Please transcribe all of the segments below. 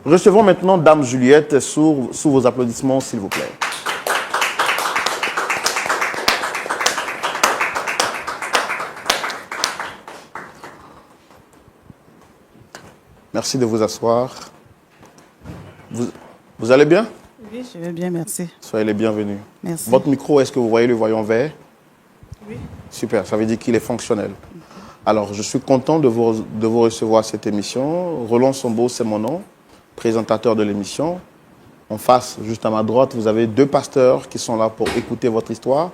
Recevons maintenant Dame Juliette sous vos applaudissements, s'il vous plaît. Merci de vous asseoir. Vous allez bien? Oui, je vais bien, merci. Soyez les bienvenus. Merci. Votre micro, est-ce que vous voyez le voyant vert? Oui. Super, ça veut dire qu'il est fonctionnel. Alors, je suis content de vous recevoir à cette émission. Roland Sombo, c'est mon nom, présentateur de l'émission. En face, juste à ma droite, vous avez deux pasteurs qui sont là pour écouter votre histoire.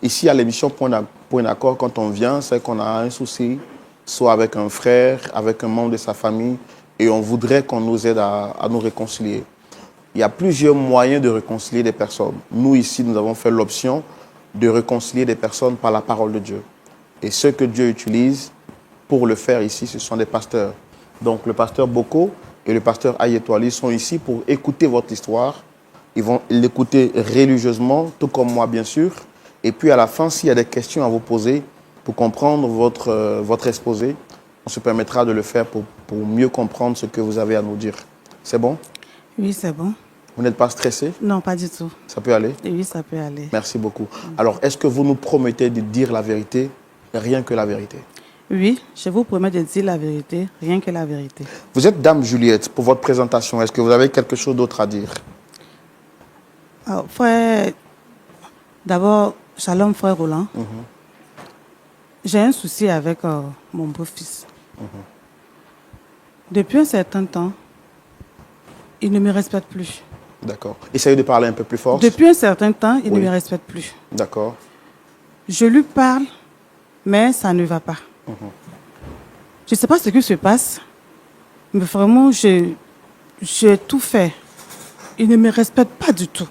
Ici, à l'émission Point d'accord, quand on vient, c'est qu'on a un souci, soit avec un frère, avec un membre de sa famille, et on voudrait qu'on nous aide à nous réconcilier. Il y a plusieurs moyens de réconcilier des personnes. Nous, ici, nous avons fait l'option de réconcilier des personnes par la parole de Dieu. Et ceux que Dieu utilise pour le faire ici, ce sont des pasteurs. Donc, le pasteur Boko et le pasteur Ayetouali sont ici pour écouter votre histoire. Ils vont l'écouter religieusement, tout comme moi, bien sûr. Et puis, à la fin, s'il y a des questions à vous poser pour comprendre votre exposé, on se permettra de le faire pour mieux comprendre ce que vous avez à nous dire. C'est bon? Oui, c'est bon. Vous n'êtes pas stressé? Non, pas du tout. Ça peut aller? Oui, ça peut aller. Merci beaucoup. Alors, est-ce que vous nous promettez de dire la vérité, rien que la vérité? Oui, je vous promets de dire la vérité, rien que la vérité. Vous êtes Dame Juliette. Pour votre présentation, est-ce que vous avez quelque chose d'autre à dire? Alors, frère, d'abord, shalom, frère Roland. J'ai un souci avec mon beau-fils. Depuis un certain temps, il ne me respecte plus. D'accord. Essayez de parler un peu plus fort. Depuis un certain temps, il ne me respecte plus. D'accord. Je lui parle, mais ça ne va pas. Je ne sais pas ce qui se passe, mais vraiment, j'ai tout fait. Il ne me respecte pas du tout.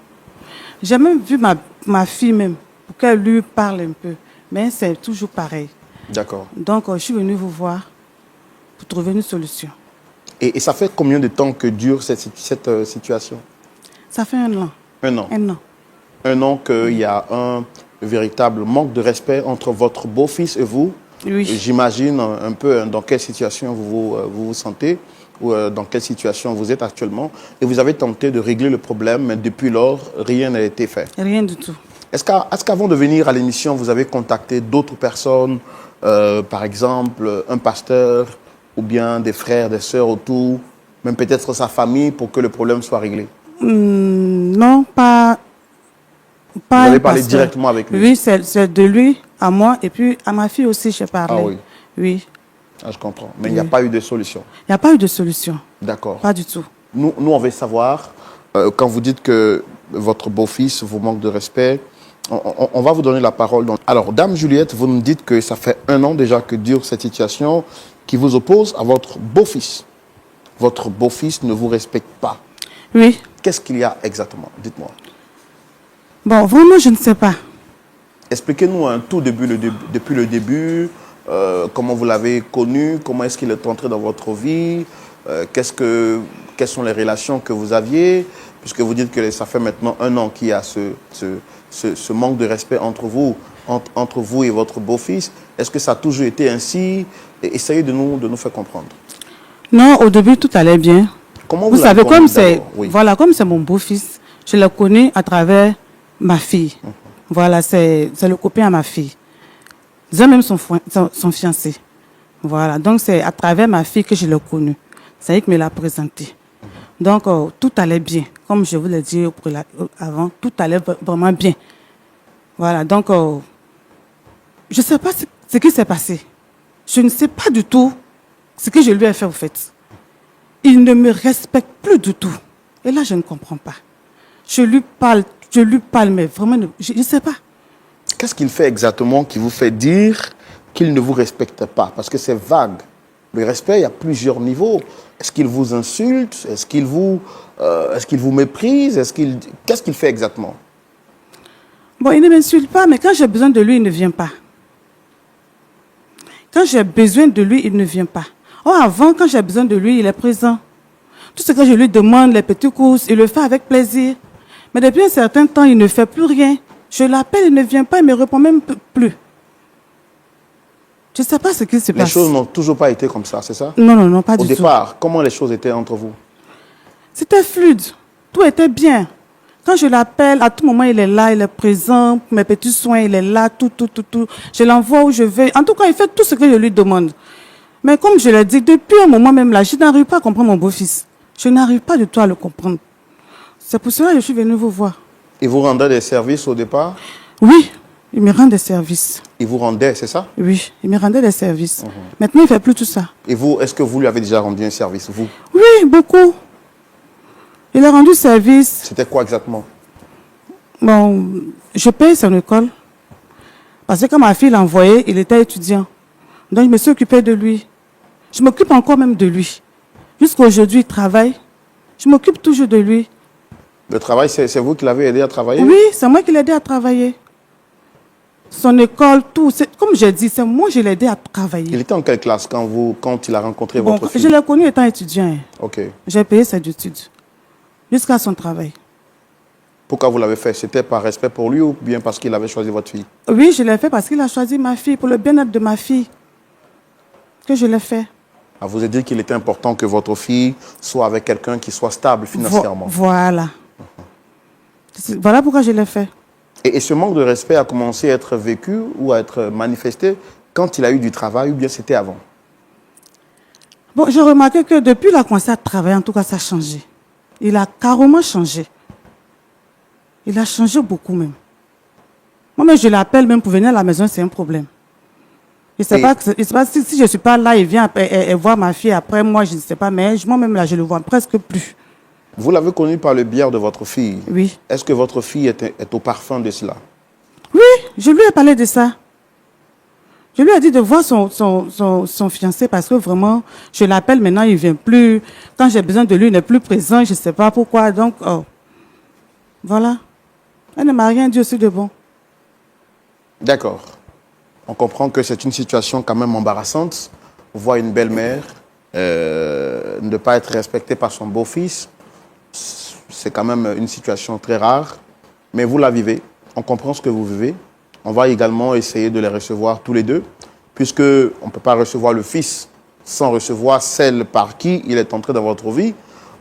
J'ai même vu ma fille même, pour qu'elle lui parle un peu, mais c'est toujours pareil. D'accord. Donc, je suis venue vous voir pour trouver une solution. Et ça fait combien de temps que dure cette situation? Ça fait 1 an. 1 an. 1 an. 1 an qu'il y a un véritable manque de respect entre votre beau-fils et vous. Oui. J'imagine un peu dans quelle situation vous vous sentez ou dans quelle situation vous êtes actuellement. Et vous avez tenté de régler le problème, mais depuis lors, rien n'a été fait. Rien du tout. Est-ce qu'avant de venir à l'émission, vous avez contacté d'autres personnes, par exemple un pasteur ou bien des frères, des sœurs autour, même peut-être sa famille pour que le problème soit réglé? Non, pas Vous avez parlé pasteur. directement avec lui? Oui, c'est de lui à moi et puis à ma fille aussi, j'ai parlé. Ah oui. Oui. Ah, je comprends. Mais il n'y a pas eu de solution? Il n'y a pas eu de solution. D'accord. Pas du tout. Nous, on veut savoir, quand vous dites que votre beau-fils vous manque de respect, on va vous donner la parole. Alors, Dame Juliette, vous nous dites que ça fait 1 an déjà que dure cette situation qui vous oppose à votre beau-fils. Votre beau-fils ne vous respecte pas. Oui. Qu'est-ce qu'il y a exactement? Dites-moi. Bon, vraiment, je ne sais pas. Expliquez-nous un tout depuis le début, comment vous l'avez connu, comment est-ce qu'il est entré dans votre vie, quelles sont les relations que vous aviez, puisque vous dites que ça fait maintenant 1 an qu'il y a ce manque de respect entre vous et votre beau-fils. Est-ce que ça a toujours été ainsi? Essayez de nous faire comprendre. Non, au début, tout allait bien. Comment vous savez, comme c'est oui. voilà, comme c'est mon beau-fils, je le connais à travers ma fille. Voilà, c'est le copain à ma fille. Ils ont même son fiancé. Voilà, donc c'est à travers ma fille que je l'ai connu. C'est elle qui me l'a présenté. Donc, tout allait bien. Comme je vous l'ai dit avant, tout allait vraiment bien. Voilà, donc, je ne sais pas ce qui s'est passé. Je ne sais pas du tout ce que je lui ai fait, au fait. Il ne me respecte plus du tout. Et là, je ne comprends pas. Je lui parle, mais vraiment, je ne sais pas. Qu'est-ce qu'il fait exactement qui vous fait dire qu'il ne vous respecte pas? Parce que c'est vague. Le respect, il y a plusieurs niveaux. Est-ce qu'il vous insulte? Est-ce qu'il vous méprise? Qu'est-ce qu'il fait exactement? Bon, il ne m'insulte pas, mais quand j'ai besoin de lui, il ne vient pas. Quand j'ai besoin de lui, il ne vient pas. Oh, avant, quand j'ai besoin de lui, il est présent. Tout ce que je lui demande, les petites courses, il le fait avec plaisir. Mais depuis un certain temps, il ne fait plus rien. Je l'appelle, il ne vient pas, il ne me répond même plus. Je ne sais pas ce qui se passe. Les choses n'ont toujours pas été comme ça, c'est ça? Non, pas du tout. Au départ, comment les choses étaient entre vous? C'était fluide. Tout était bien. Quand je l'appelle, à tout moment, il est là, il est présent. Mes petits soins, il est là, tout. Je l'envoie où je vais. En tout cas, il fait tout ce que je lui demande. Mais comme je l'ai dit, depuis un moment même là, je n'arrive pas à comprendre mon beau-fils. Je n'arrive pas du tout à le comprendre. C'est pour cela que je suis venue vous voir. Il vous rendait des services au départ? Oui, il me rend des services. Il vous rendait, c'est ça? Oui, il me rendait des services. Maintenant, il ne fait plus tout ça. Et vous, est-ce que vous lui avez déjà rendu un service, vous? Oui, beaucoup. Il a rendu service. C'était quoi exactement? Bon, je paye son école. Parce que quand ma fille l'a envoyé, il était étudiant. Donc, je me suis occupée de lui. Je m'occupe encore même de lui. Jusqu'à aujourd'hui, il travaille. Je m'occupe toujours de lui. Le travail, c'est vous qui l'avez aidé à travailler? Oui, c'est moi qui l'ai aidé à travailler. Son école, tout. Comme j'ai dit, c'est moi qui l'ai aidé à travailler. Il était en quelle classe quand il a rencontré Bon, votre fille? je l'ai connu étant étudiant. Hein. Ok. J'ai payé ses études. Jusqu'à son travail. Pourquoi vous l'avez fait? C'était par respect pour lui ou bien parce qu'il avait choisi votre fille? Oui, je l'ai fait parce qu'il a choisi ma fille, pour le bien-être de ma fille. Que je l'ai fait. À vous a dit qu'il était important que votre fille soit avec quelqu'un qui soit stable financièrement. Voilà. Voilà pourquoi je l'ai fait. Et ce manque de respect a commencé à être vécu ou à être manifesté quand il a eu du travail ou bien c'était avant? Bon, j'ai remarqué que depuis qu'il a commencé à travailler, en tout cas, ça a changé. Il a carrément changé. Il a changé beaucoup même. Moi-même, je l'appelle même pour venir à la maison, c'est un problème. Je ne sais pas si je ne suis pas là, il vient et voir ma fille après moi, je ne sais pas, mais moi-même là, je le vois presque plus. Vous l'avez connu par le biais de votre fille. Oui. Est-ce que votre fille est au parfum de cela? Oui, je lui ai parlé de ça. Je lui ai dit de voir son fiancé parce que vraiment, je l'appelle maintenant, il ne vient plus. Quand j'ai besoin de lui, il n'est plus présent, je ne sais pas pourquoi. Donc, voilà. Elle ne m'a rien dit aussi de bon. D'accord. On comprend que c'est une situation quand même embarrassante. Voir une belle-mère ne pas être respectée par son beau-fils, c'est quand même une situation très rare. Mais vous la vivez, on comprend ce que vous vivez. On va également essayer de les recevoir tous les deux, puisqu'on ne peut pas recevoir le fils sans recevoir celle par qui il est entré dans votre vie.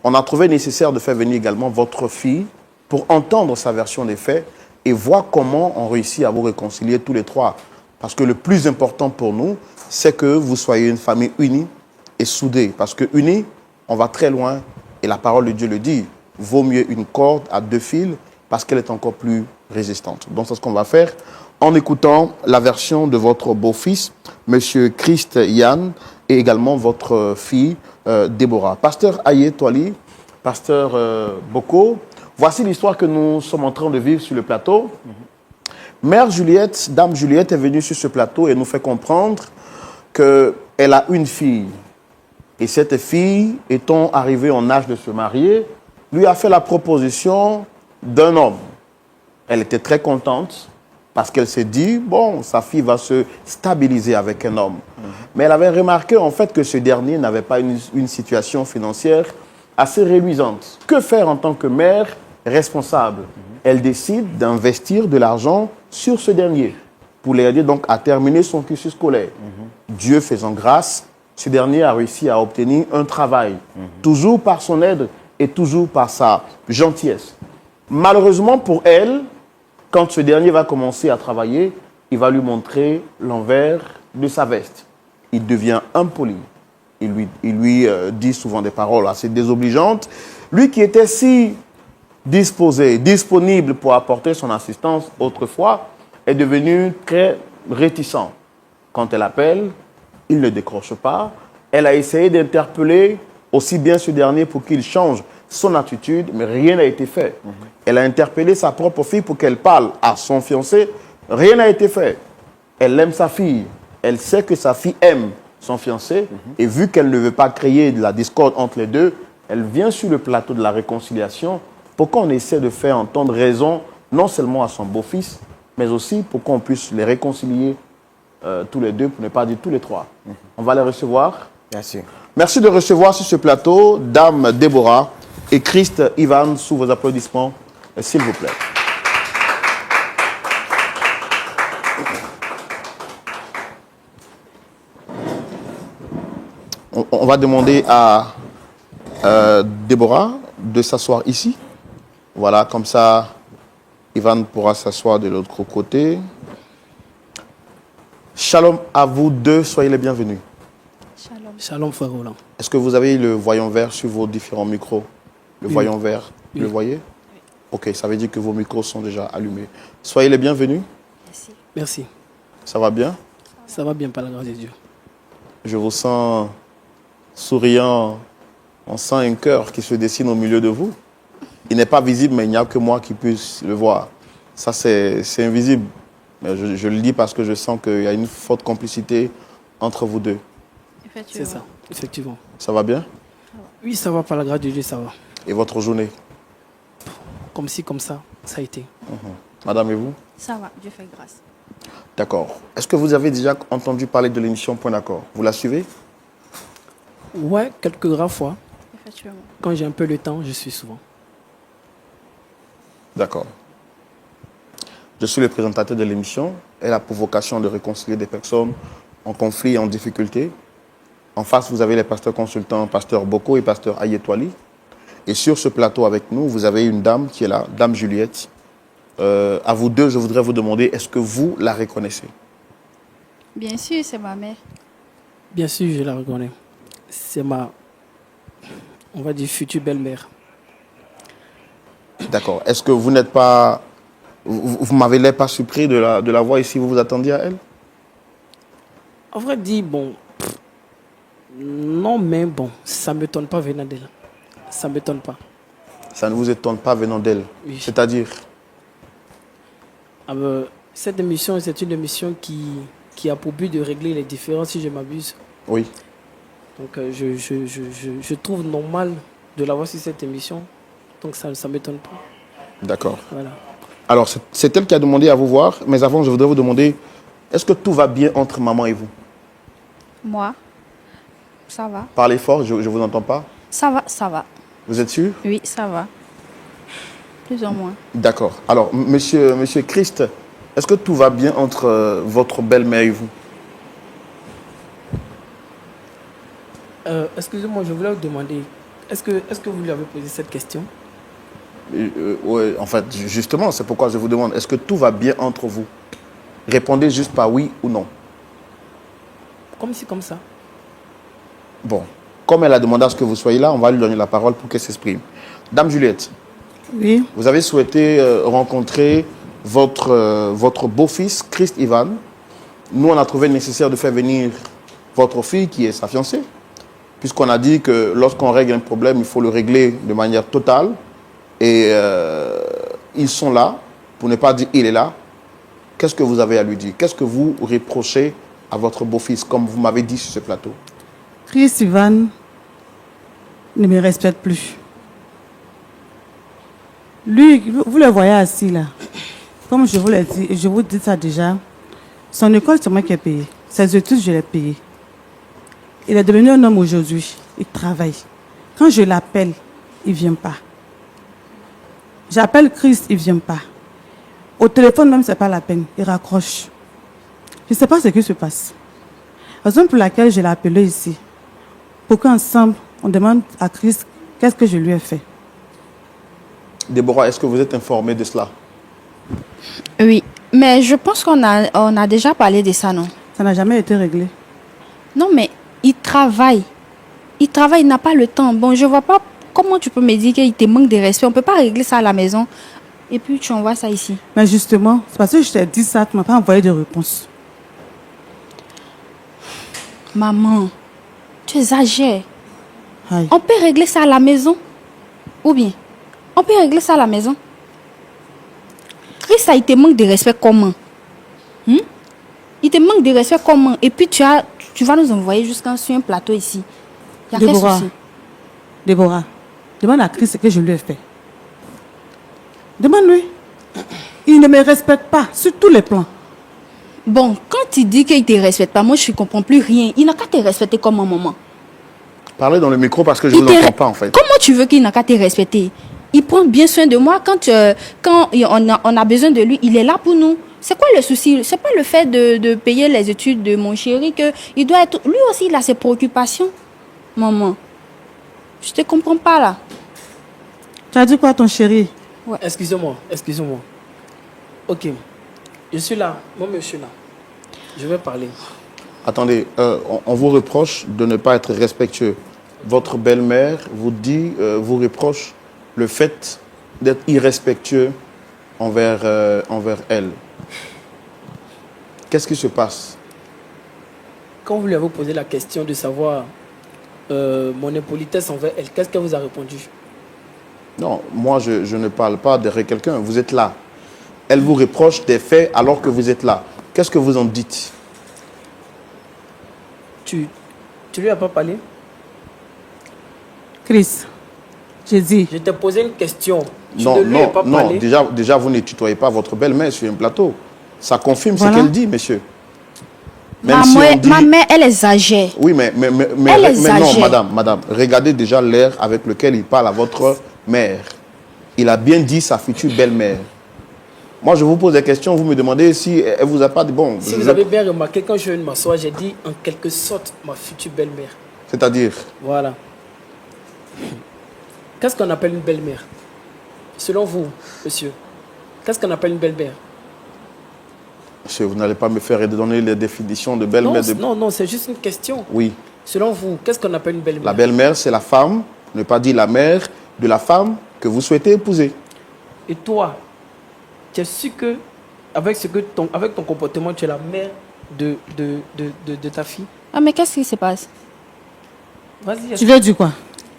On a trouvé nécessaire de faire venir également votre fille pour entendre sa version des faits et voir comment on réussit à vous réconcilier tous les trois. Parce que le plus important pour nous, c'est que vous soyez une famille unie et soudée. Parce que unie, on va très loin. Et la parole de Dieu le dit. Vaut mieux une corde à deux fils parce qu'elle est encore plus résistante. Donc c'est ce qu'on va faire en écoutant la version de votre beau-fils, Monsieur Christ Yann, et également votre fille, Déborah. Pasteur Aye Toali, Pasteur Boko, voici l'histoire que nous sommes en train de vivre sur le plateau. Mère Juliette, Dame Juliette est venue sur ce plateau et nous fait comprendre qu'elle a une fille. Et cette fille, étant arrivée en âge de se marier, lui a fait la proposition d'un homme. Elle était très contente parce qu'elle s'est dit, bon, sa fille va se stabiliser avec un homme. Mais elle avait remarqué en fait que ce dernier n'avait pas une situation financière assez réluisante. Que faire en tant que mère responsable? Elle décide d'investir de l'argent sur ce dernier pour l'aider donc à terminer son cursus scolaire. Dieu faisant grâce, ce dernier a réussi à obtenir un travail, toujours par son aide et toujours par sa gentillesse. Malheureusement pour elle, quand ce dernier va commencer à travailler, il va lui montrer l'envers de sa veste. Il devient impoli. Il lui dit souvent des paroles assez désobligeantes. Lui qui était si disposé, disponible pour apporter son assistance autrefois, est devenu très réticent. Quand elle appelle, il ne décroche pas. Elle a essayé d'interpeller aussi bien ce dernier pour qu'il change son attitude, mais rien n'a été fait. Elle a interpellé sa propre fille pour qu'elle parle à son fiancé. Rien n'a été fait. Elle aime sa fille. Elle sait que sa fille aime son fiancé. Et vu qu'elle ne veut pas créer de la discorde entre les deux, elle vient sur le plateau de la réconciliation pour qu'on essaie de faire entendre raison non seulement à son beau-fils, mais aussi pour qu'on puisse les réconcilier tous les deux, pour ne pas dire tous les trois. On va les recevoir. Merci. Merci de recevoir sur ce plateau Dame Déborah et Christ Ivan sous vos applaudissements, s'il vous plaît. On va demander à Déborah de s'asseoir ici. Voilà, comme ça, Ivan pourra s'asseoir de l'autre côté. Shalom à vous deux, soyez les bienvenus. Shalom. Shalom, frère Roland. Est-ce que vous avez le voyant vert sur vos différents micros? Le voyant vert, vous le voyez? Oui. Ok, ça veut dire que vos micros sont déjà allumés. Soyez les bienvenus. Merci. Merci. Ça va bien? Ça va bien, par la grâce de Dieu. Je vous sens souriant. On sent un cœur qui se dessine au milieu de vous. Il n'est pas visible, mais il n'y a que moi qui puisse le voir. Ça, c'est invisible. Mais je le dis parce que je sens qu'il y a une forte complicité entre vous deux. C'est ça, effectivement. Ça va bien? Oui, ça va, par la grâce de Dieu, ça va. Et votre journée? Comme ci, comme ça a été. Madame, et vous? Ça va, Dieu fait grâce. D'accord. Est-ce que vous avez déjà entendu parler de l'émission Point d'accord? Vous la suivez? Ouais, quelques rares fois. Effectivement. Quand j'ai un peu le temps, je suis souvent. D'accord. Je suis le présentateur de l'émission. Elle a pour vocation de réconcilier des personnes en conflit et en difficulté. En face, vous avez les pasteurs consultants, pasteur Boko et pasteur Ayetwali. Et sur ce plateau avec nous, vous avez une dame qui est là, dame Juliette. À vous deux, je voudrais vous demander, est-ce que vous la reconnaissez? Bien sûr, c'est ma mère. Bien sûr, je la reconnais. C'est ma, on va dire, future belle-mère. D'accord. Est-ce que vous n'êtes pas... Vous m'avez l'air pas surpris de la voir ici, vous vous attendiez à elle? En vrai dit, bon... Non, mais bon, ça ne m'étonne pas venant d'elle. Ça ne m'étonne pas. Ça ne vous étonne pas venant d'elle? Oui. C'est-à-dire? Cette émission, c'est une émission qui a pour but de régler les différends, si je m'abuse. Oui. Donc, je trouve normal de l'avoir sur cette émission. Donc, ça ne m'étonne pas. D'accord. Voilà. Alors, c'est elle qui a demandé à vous voir. Mais avant, je voudrais vous demander, est-ce que tout va bien entre maman et vous? Moi, ça va. Parlez fort, je ne vous entends pas. Ça va, ça va. Vous êtes sûr? Oui, ça va. Plus ou moins. D'accord. Alors, monsieur Christ, est-ce que tout va bien entre votre belle-mère et vous? Excusez-moi, je voulais vous demander, est-ce que vous lui avez posé cette question? Oui, en fait, justement, c'est pourquoi je vous demande, est-ce que tout va bien entre vous? Répondez juste par oui ou non. Comme si, comme ça. Bon, comme elle a demandé à ce que vous soyez là, on va lui donner la parole pour qu'elle s'exprime. Dame Juliette, Oui, vous avez souhaité rencontrer votre beau-fils, Christ Ivan. Nous, on a trouvé nécessaire de faire venir votre fille, qui est sa fiancée, puisqu'on a dit que lorsqu'on règle un problème, il faut le régler de manière totale. Et ils sont là, pour ne pas dire il est là. Qu'est-ce que vous avez à lui dire? Qu'est-ce que vous reprochez à votre beau-fils, comme vous m'avez dit sur ce plateau? Chris Ivan ne me respecte plus. Lui, vous le voyez assis là. Comme je vous l'ai dit, et je vous dis ça déjà, son école, c'est moi qui ai payé. Ses études, je l'ai payé. Il est devenu un homme aujourd'hui. Il travaille. Quand je l'appelle, il ne vient pas. J'appelle Chris, il ne vient pas. Au téléphone même, ce n'est pas la peine. Il raccroche. Je ne sais pas ce qui se passe. La raison pour laquelle je l'ai appelé ici, pour qu'ensemble, on demande à Chris qu'est-ce que je lui ai fait. Déborah, est-ce que vous êtes informée de cela? Oui, mais je pense qu'on a déjà parlé de ça, non? Ça n'a jamais été réglé. Non, mais il travaille. Il travaille, il n'a pas le temps. Bon, je ne vois pas comment tu peux me dire qu'il te manque de respect. On ne peut pas régler ça à la maison. Et puis, tu envoies ça ici. Mais justement, c'est parce que je t'ai dit ça, tu ne m'as pas envoyé de réponse. Maman, tu exagères. Aïe. On peut régler ça à la maison? Ou bien, on peut régler ça à la maison? Chris, ça, il te manque de respect comment? Il te manque de respect comment? Et puis, tu vas nous envoyer jusqu'à sur un plateau ici. Il y a quel Déborah, souci? Déborah, demande à Chris ce que je lui ai fait. Demande-lui. Il ne me respecte pas sur tous les plans. Bon, quand il dit qu'il ne te respecte pas, moi, je ne comprends plus rien. Il n'a qu'à te respecter comme un maman. Parlez dans le micro parce que je ne vous entends pas, en fait. Comment tu veux qu'il n'a qu'à te respecter? Il prend bien soin de moi. Quand on a besoin de lui, il est là pour nous. C'est quoi le souci? C'est pas le fait de payer les études de mon chéri que il doit être... Lui aussi, il a ses préoccupations. Maman, je te comprends pas là. Tu as dit quoi, ton chéri? Excusez-moi. Ok. Je suis là. Moi, je suis là. Je vais parler. Attendez, on vous reproche de ne pas être respectueux. Votre belle-mère vous reproche le fait d'être irrespectueux envers elle. Qu'est-ce qui se passe? Quand vous lui avez posé la question de savoir mon impolitesse envers elle, qu'est-ce qu'elle vous a répondu? Non, moi, je ne parle pas derrière quelqu'un. Vous êtes là. Elle vous reproche des faits alors que vous êtes là. Qu'est-ce que vous en dites? Tu lui as pas parlé? Chris, j'ai dit. Je t'ai posé une question. Tu Non, ne lui as pas non, parlé? déjà, vous ne tutoyez pas votre belle-mère sur un plateau. Ça confirme Voilà. ce qu'elle dit, monsieur. Ma mère, elle exagère. Oui, mais non, exagère. madame, regardez déjà l'air avec lequel il parle à votre mère. Il a bien dit sa future belle-mère. Moi, je vous pose des questions, vous me demandez si elle vous a pas dit bon. Si vous avez bien remarqué, quand je viens de m'asseoir, j'ai dit en quelque sorte ma future belle-mère. C'est-à-dire, Voilà. Qu'est-ce qu'on appelle une belle-mère? Selon vous, monsieur, qu'est-ce qu'on appelle une belle-mère? monsieur, vous n'allez pas me faire donner les définitions de Non, belle-mère. non, c'est juste une question. Oui, Selon vous, qu'est-ce qu'on appelle une belle-mère? la belle-mère, c'est la femme, ne pas dire la mère de la femme que vous souhaitez épouser. Et toi, tu es sûr que avec ton comportement, tu es la mère de ta fille? Ah, mais qu'est-ce qui se passe? Vas-y, Tu veux dire quoi?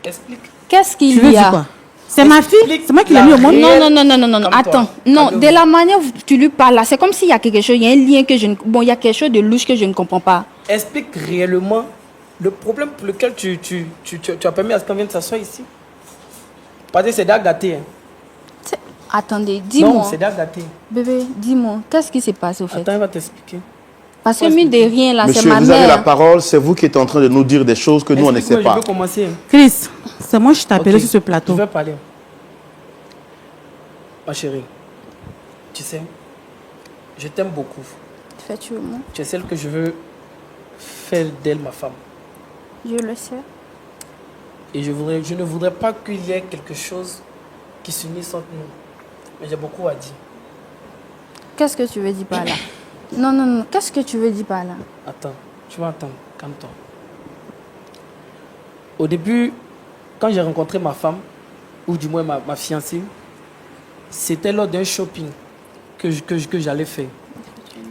explique. Qu'est-ce Tu qu'il veux y dire a? quoi? C'est ma fille? Explique C'est moi qui l'ai mis au monde? la- Non, Calme-toi. attends. Non, Calme-toi. de la manière où tu lui parles là, c'est comme s'il y a quelque chose, il y a un lien que je ne... Bon, il y a quelque chose de louche que je ne comprends pas. Explique réellement le problème pour lequel tu as permis à ce qu'on vienne s'asseoir ici. Parce que c'est déjà gâté. Hein. Attendez, Non, dis-moi. c'est déjà gâté. Bébé, dis-moi, qu'est-ce qui s'est passé au fait? Attends, il va t'expliquer. Parce que mine de rien là, c'est Monsieur, ma vous avez la mère. parole, c'est vous qui êtes en train de nous dire des choses que nous, on ne sait Explique-moi, pas. je peux commencer. Chris, c'est moi qui t'ai appelé Ok, sur ce plateau. Je vais parler. Ma chérie, tu sais, je t'aime beaucoup. Effectivement, Tu es celle que je veux faire d'elle ma femme. je le sais. Et je ne voudrais pas qu'il y ait quelque chose qui s'unisse entre nous. Mais j'ai beaucoup à dire. Qu'est-ce que tu veux dire par là? Non, qu'est-ce que tu veux dire par là? Attends, tu vas attendre, calme-toi. Au début, quand j'ai rencontré ma femme, ou du moins ma fiancée, c'était lors d'un shopping que j'allais faire.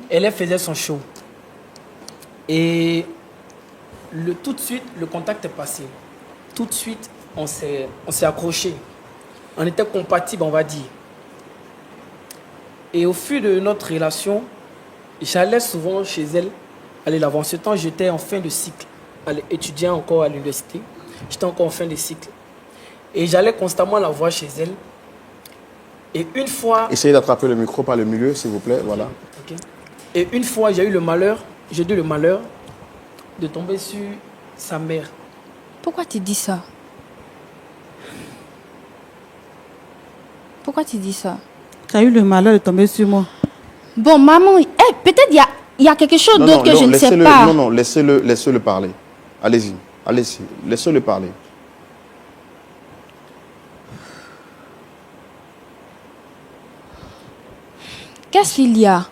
Elle faisait son show. Et tout de suite, le contact est passé. Tout de suite, on s'est accroché. On était compatibles, on va dire. Et au fil de notre relation, j'allais souvent chez elle, aller la voir. En ce temps, j'étais en fin de cycle, étudiant encore à l'université. J'étais encore en fin de cycle. Et j'allais constamment la voir chez elle. Et une fois... Essayez d'attraper le micro par le milieu, s'il vous plaît. Voilà. Ok. Et une fois, j'ai eu le malheur de tomber sur sa mère. Pourquoi tu dis ça? Pourquoi tu dis ça? Tu as eu le malheur de tomber sur moi. Bon, maman, peut-être il y a quelque chose d'autre que je ne sais pas. Non, laissez-le parler. Allez-y, laissez-le parler. Qu'est-ce qu'il y a?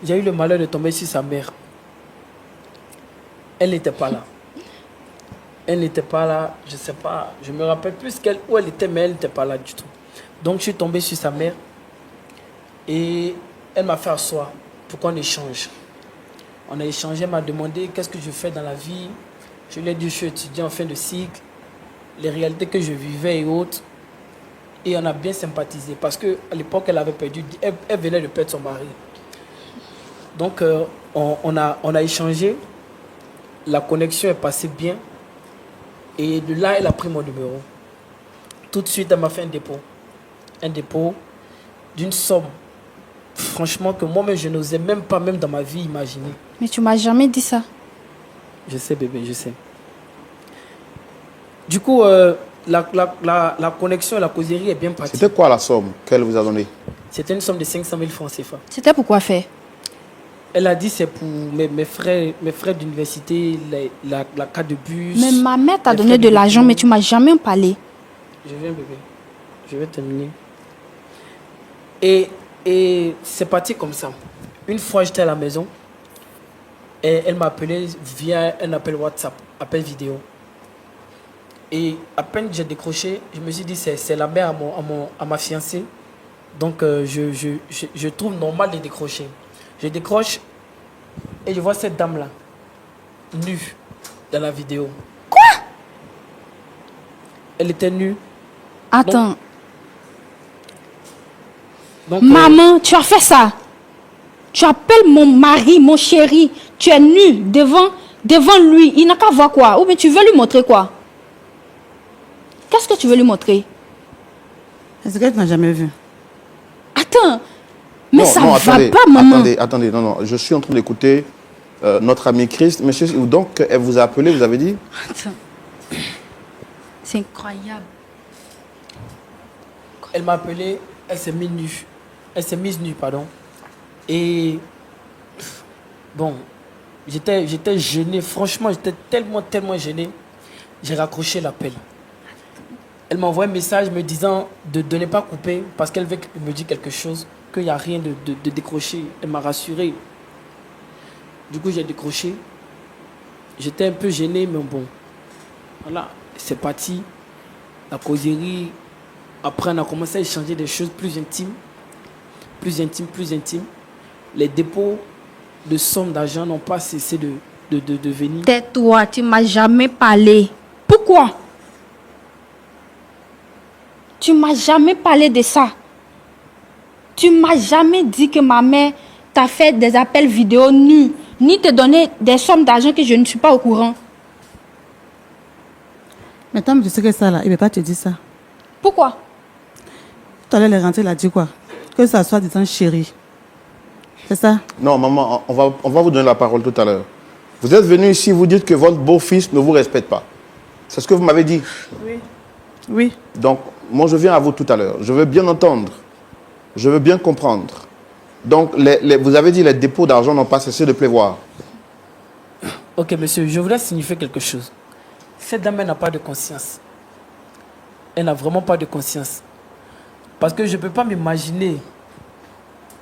J'ai eu le malheur de tomber sur sa mère. Elle n'était pas là. Elle n'était pas là, je ne sais pas, je me rappelle plus où elle était, mais elle n'était pas là du tout. Donc je suis tombé sur sa mère et elle m'a fait asseoir pour qu'on échange. On a échangé, elle m'a demandé qu'est-ce que je fais dans la vie. Je lui ai dit je suis étudiant en fin de cycle, les réalités que je vivais et autres. Et on a bien sympathisé parce qu'à l'époque, elle venait de perdre son mari. Donc on a échangé, la connexion est passée bien. Et de là, elle a pris mon numéro. Tout de suite, elle m'a fait un dépôt. Un dépôt d'une somme. Franchement, que moi-même, je n'osais même pas, même dans ma vie, imaginer. Mais tu m'as jamais dit ça. Je sais, bébé, je sais. Du coup, la connexion et la causerie est bien partie. C'était quoi la somme qu'elle vous a donnée? C'était une somme de 500 000 francs CFA. C'était pour quoi faire? Elle a dit c'est pour mes frais d'université, la carte de bus. Mais ma mère t'a les donné frais de l'argent, document. mais tu m'as jamais parlé. Je viens, bébé. Je vais terminer. Et c'est parti comme ça. Une fois, j'étais à la maison. Et elle m'a appelé via un appel WhatsApp, appel vidéo. Et à peine j'ai décroché, je me suis dit c'est la mère à ma fiancée. Donc je trouve normal de décrocher. Je décroche et je vois cette dame-là, nue, dans la vidéo. Quoi? Elle était nue. Attends. Donc, Maman, tu as fait ça. Tu appelles mon mari, mon chéri. Tu es nu devant lui. Il n'a qu'à voir quoi? Ou bien tu veux lui montrer quoi? Qu'est-ce que tu veux lui montrer? Est-ce que tu n'as jamais vu? Attends. Mais Non, ça non, va attendez, pas, maman. Attendez, non. Je suis en train d'écouter notre ami Christ. Monsieur, donc, elle vous a appelé, vous avez dit? Attends. C'est incroyable. elle m'a appelé, elle s'est mise nue. Elle s'est mise nue, pardon. Et bon, j'étais gêné. Franchement, j'étais tellement gêné. J'ai raccroché l'appel. Elle m'a envoyé un message me disant de ne pas couper parce qu'elle veut me dire quelque chose, qu'il n'y a rien de décrocher. Elle m'a rassuré. Du coup, j'ai décroché. J'étais un peu gêné, mais bon. Voilà, c'est parti. La causerie. Après, on a commencé à échanger des choses plus intimes. Plus intimes. Les dépôts de sommes d'argent n'ont pas cessé de venir. Tais-toi, tu m'as jamais parlé. Pourquoi? Tu m'as jamais parlé de ça. Tu m'as jamais dit que ma mère t'a fait des appels vidéo nus, ni te donné des sommes d'argent que je ne suis pas au courant. Mais tant que tu sais que ça là, il ne peut pas te dire ça. Pourquoi? Tout à l'heure, les rentrées, il a dit quoi? Que ça soit disant chéri. C'est ça? Non, maman, on va vous donner la parole tout à l'heure. Vous êtes venu ici, vous dites que votre beau-fils ne vous respecte pas. C'est ce que vous m'avez dit. Oui. Donc, moi, je viens à vous tout à l'heure. Je veux bien entendre. Je veux bien comprendre. Donc, vous avez dit les dépôts d'argent n'ont pas cessé de pleuvoir. Ok, monsieur, je voulais signifier quelque chose. Cette dame, elle n'a pas de conscience. Elle n'a vraiment pas de conscience. Parce que je ne peux pas m'imaginer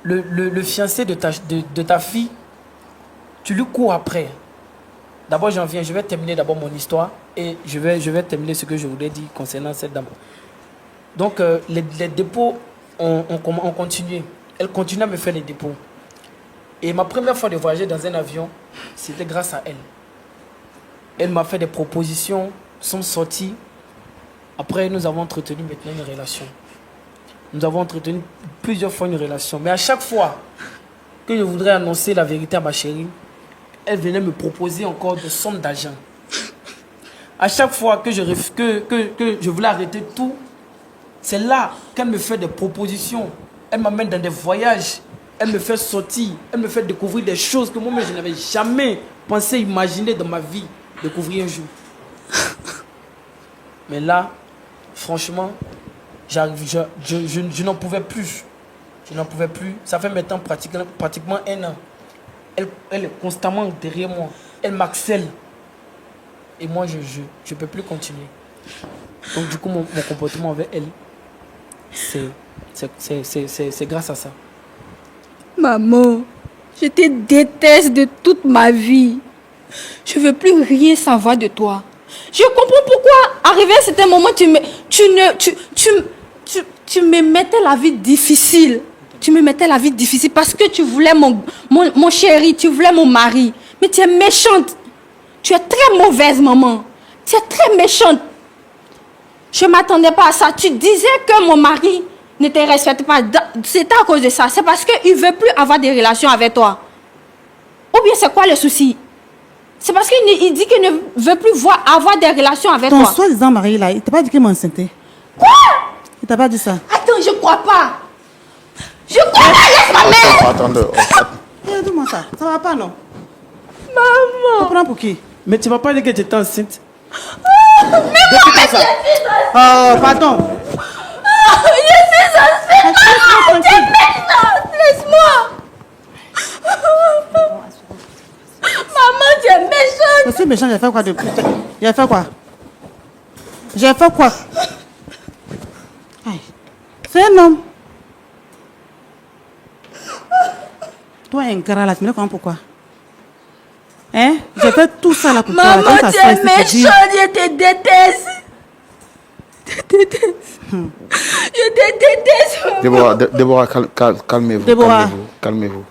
le fiancé de ta fille, tu lui cours après. D'abord, je vais terminer d'abord mon histoire et je vais terminer ce que je voulais dire concernant cette dame. Donc, les dépôts ont continué. Elle continue à me faire les dépôts. Et ma première fois de voyager dans un avion, c'était grâce à elle. Elle m'a fait des propositions, sont sorties. Après, nous avons entretenu maintenant une relation. Nous avons entretenu plusieurs fois une relation. Mais à chaque fois que je voudrais annoncer la vérité à ma chérie, elle venait me proposer encore des sommes d'argent. À chaque fois que je voulais arrêter tout, c'est là qu'elle me fait des propositions. Elle m'amène dans des voyages. Elle me fait sortir. Elle me fait découvrir des choses que moi-même je n'avais jamais pensé, imaginer dans ma vie découvrir un jour. Mais là, franchement, je n'en pouvais plus. Je n'en pouvais plus. Ça fait maintenant pratiquement 1 an. Elle est constamment derrière moi. Elle m'harcèle. Et moi, je ne peux plus continuer. Donc, du coup, mon comportement avec elle, c'est grâce à ça. Maman, je te déteste de toute ma vie. Je ne veux plus rien savoir de toi. Je comprends pourquoi, arrivé à certain moment, tu me mettais la vie difficile. Tu me mettais la vie difficile parce que tu voulais mon chéri, tu voulais mon mari. Mais tu es méchante. Tu es très mauvaise, maman. Tu es très méchante. Je ne m'attendais pas à ça. Tu disais que mon mari ne te respecte pas. C'était à cause de ça. C'est parce qu'il ne veut plus avoir des relations avec toi. Ou bien c'est quoi le souci? C'est parce qu'il dit qu'il ne veut plus avoir des relations avec toi. Ton soi-disant mari là, il t'a pas dit qu'il m'enceintait. Quoi? Il t'a pas dit ça. Attends, je crois pas. Je crois pas, laisse ma mère. Attendez. Dis-moi ça. Ça va pas, non? Maman. Tu prends pour qui? Mais tu m'as pas dit que tu étais enceinte. Depuis quand ça? Oh, pardon. Je suis enceinte. Tu es méchante. Laisse-moi. Maman, tu es méchante. Je suis méchant, j'ai fait quoi depuis? J'ai fait quoi? J'ai fait quoi? Aïe. C'est un homme. Toi, ingrat là, tu me comprends pourquoi? Hein? J'ai fait tout ça là pour toi. Maman, Quand ça tu se fait, es c'est te dire- méchante, je te déteste. Je te déteste. Je te déteste. Déborah, Déborah, calmez-vous. Déborah. Calmez-vous.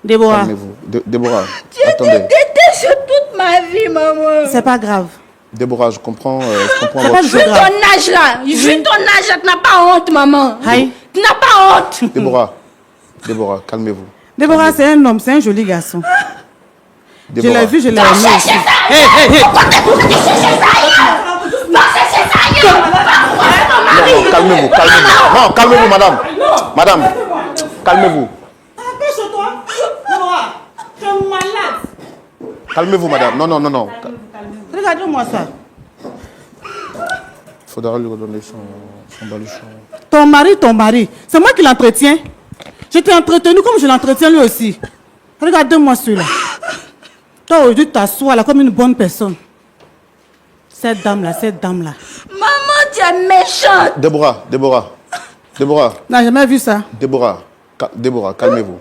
Déborah, Calmez-vous. Déborah, Je te attendez. déteste toute ma vie, maman. c'est pas grave. Déborah, je comprends C'est pas votre du Vu tout grave. ton âge là, vu ton âge là, tu n'as pas honte, maman. Aïe. Tu n'as pas honte. Déborah, calmez-vous. Déborah, c'est un homme, c'est un joli garçon. Je Déborah, l'ai vu, je l'ai aimé aussi. non, calmez-vous, calmez-vous. Non, calmez-vous, madame. Madame, calmez-vous. Empêche-toi. Déborah, tu es malade. Calmez-vous, madame. Non, non, non, non. Regarde-moi ça. Il faudra lui redonner son baluchon. Ton mari, c'est moi qui l'entretiens. Je t'ai entretenu comme je l'entretiens lui aussi. Regarde-moi celui-là. Toi, aujourd'hui, tu t'assois là comme une bonne personne. Cette dame-là. Maman, tu es méchante. Déborah, N'a jamais vu ça. Déborah, calmez-vous.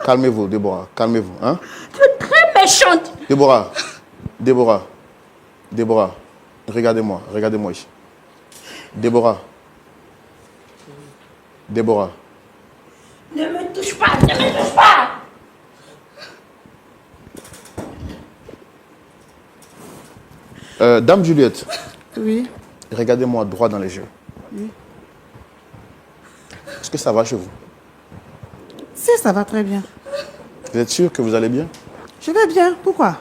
Calmez-vous, Déborah, calmez-vous. Hein? Tu es très méchante. Déborah, regardez-moi ici. Déborah. Ne me touche pas, ne me touche pas. Dame Juliette, Oui. regardez-moi droit dans les yeux. Est-ce que ça va chez vous? Si, ça va très bien. Vous êtes sûr que vous allez bien? Je vais bien. Pourquoi?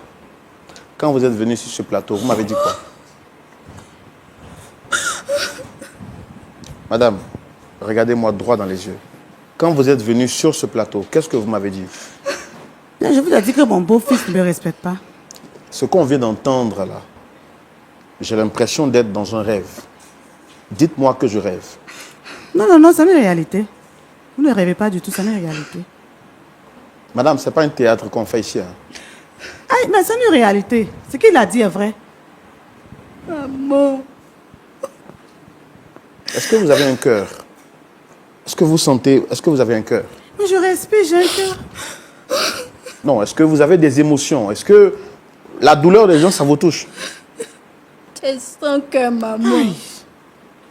Quand vous êtes venu sur ce plateau, vous m'avez dit quoi? Madame, regardez-moi droit dans les yeux. Quand vous êtes venu sur ce plateau, qu'est-ce que vous m'avez dit? Je vous ai dit que mon beau-fils ne me respecte pas. Ce qu'on vient d'entendre là, j'ai l'impression d'être dans un rêve. Dites-moi que je rêve. Non, c'est une réalité. Vous ne rêvez pas du tout, c'est une réalité. Madame, ce n'est pas un théâtre qu'on fait ici. Hein. Aïe, mais c'est une réalité. Ce qu'il a dit est vrai. Maman. Est-ce que vous avez un cœur? Est-ce que vous sentez? Est-ce que vous avez un cœur? Mais je respire, j'ai un cœur. Non, est-ce que vous avez des émotions? Est-ce que la douleur des gens, ça vous touche? Tu es sans cœur, maman.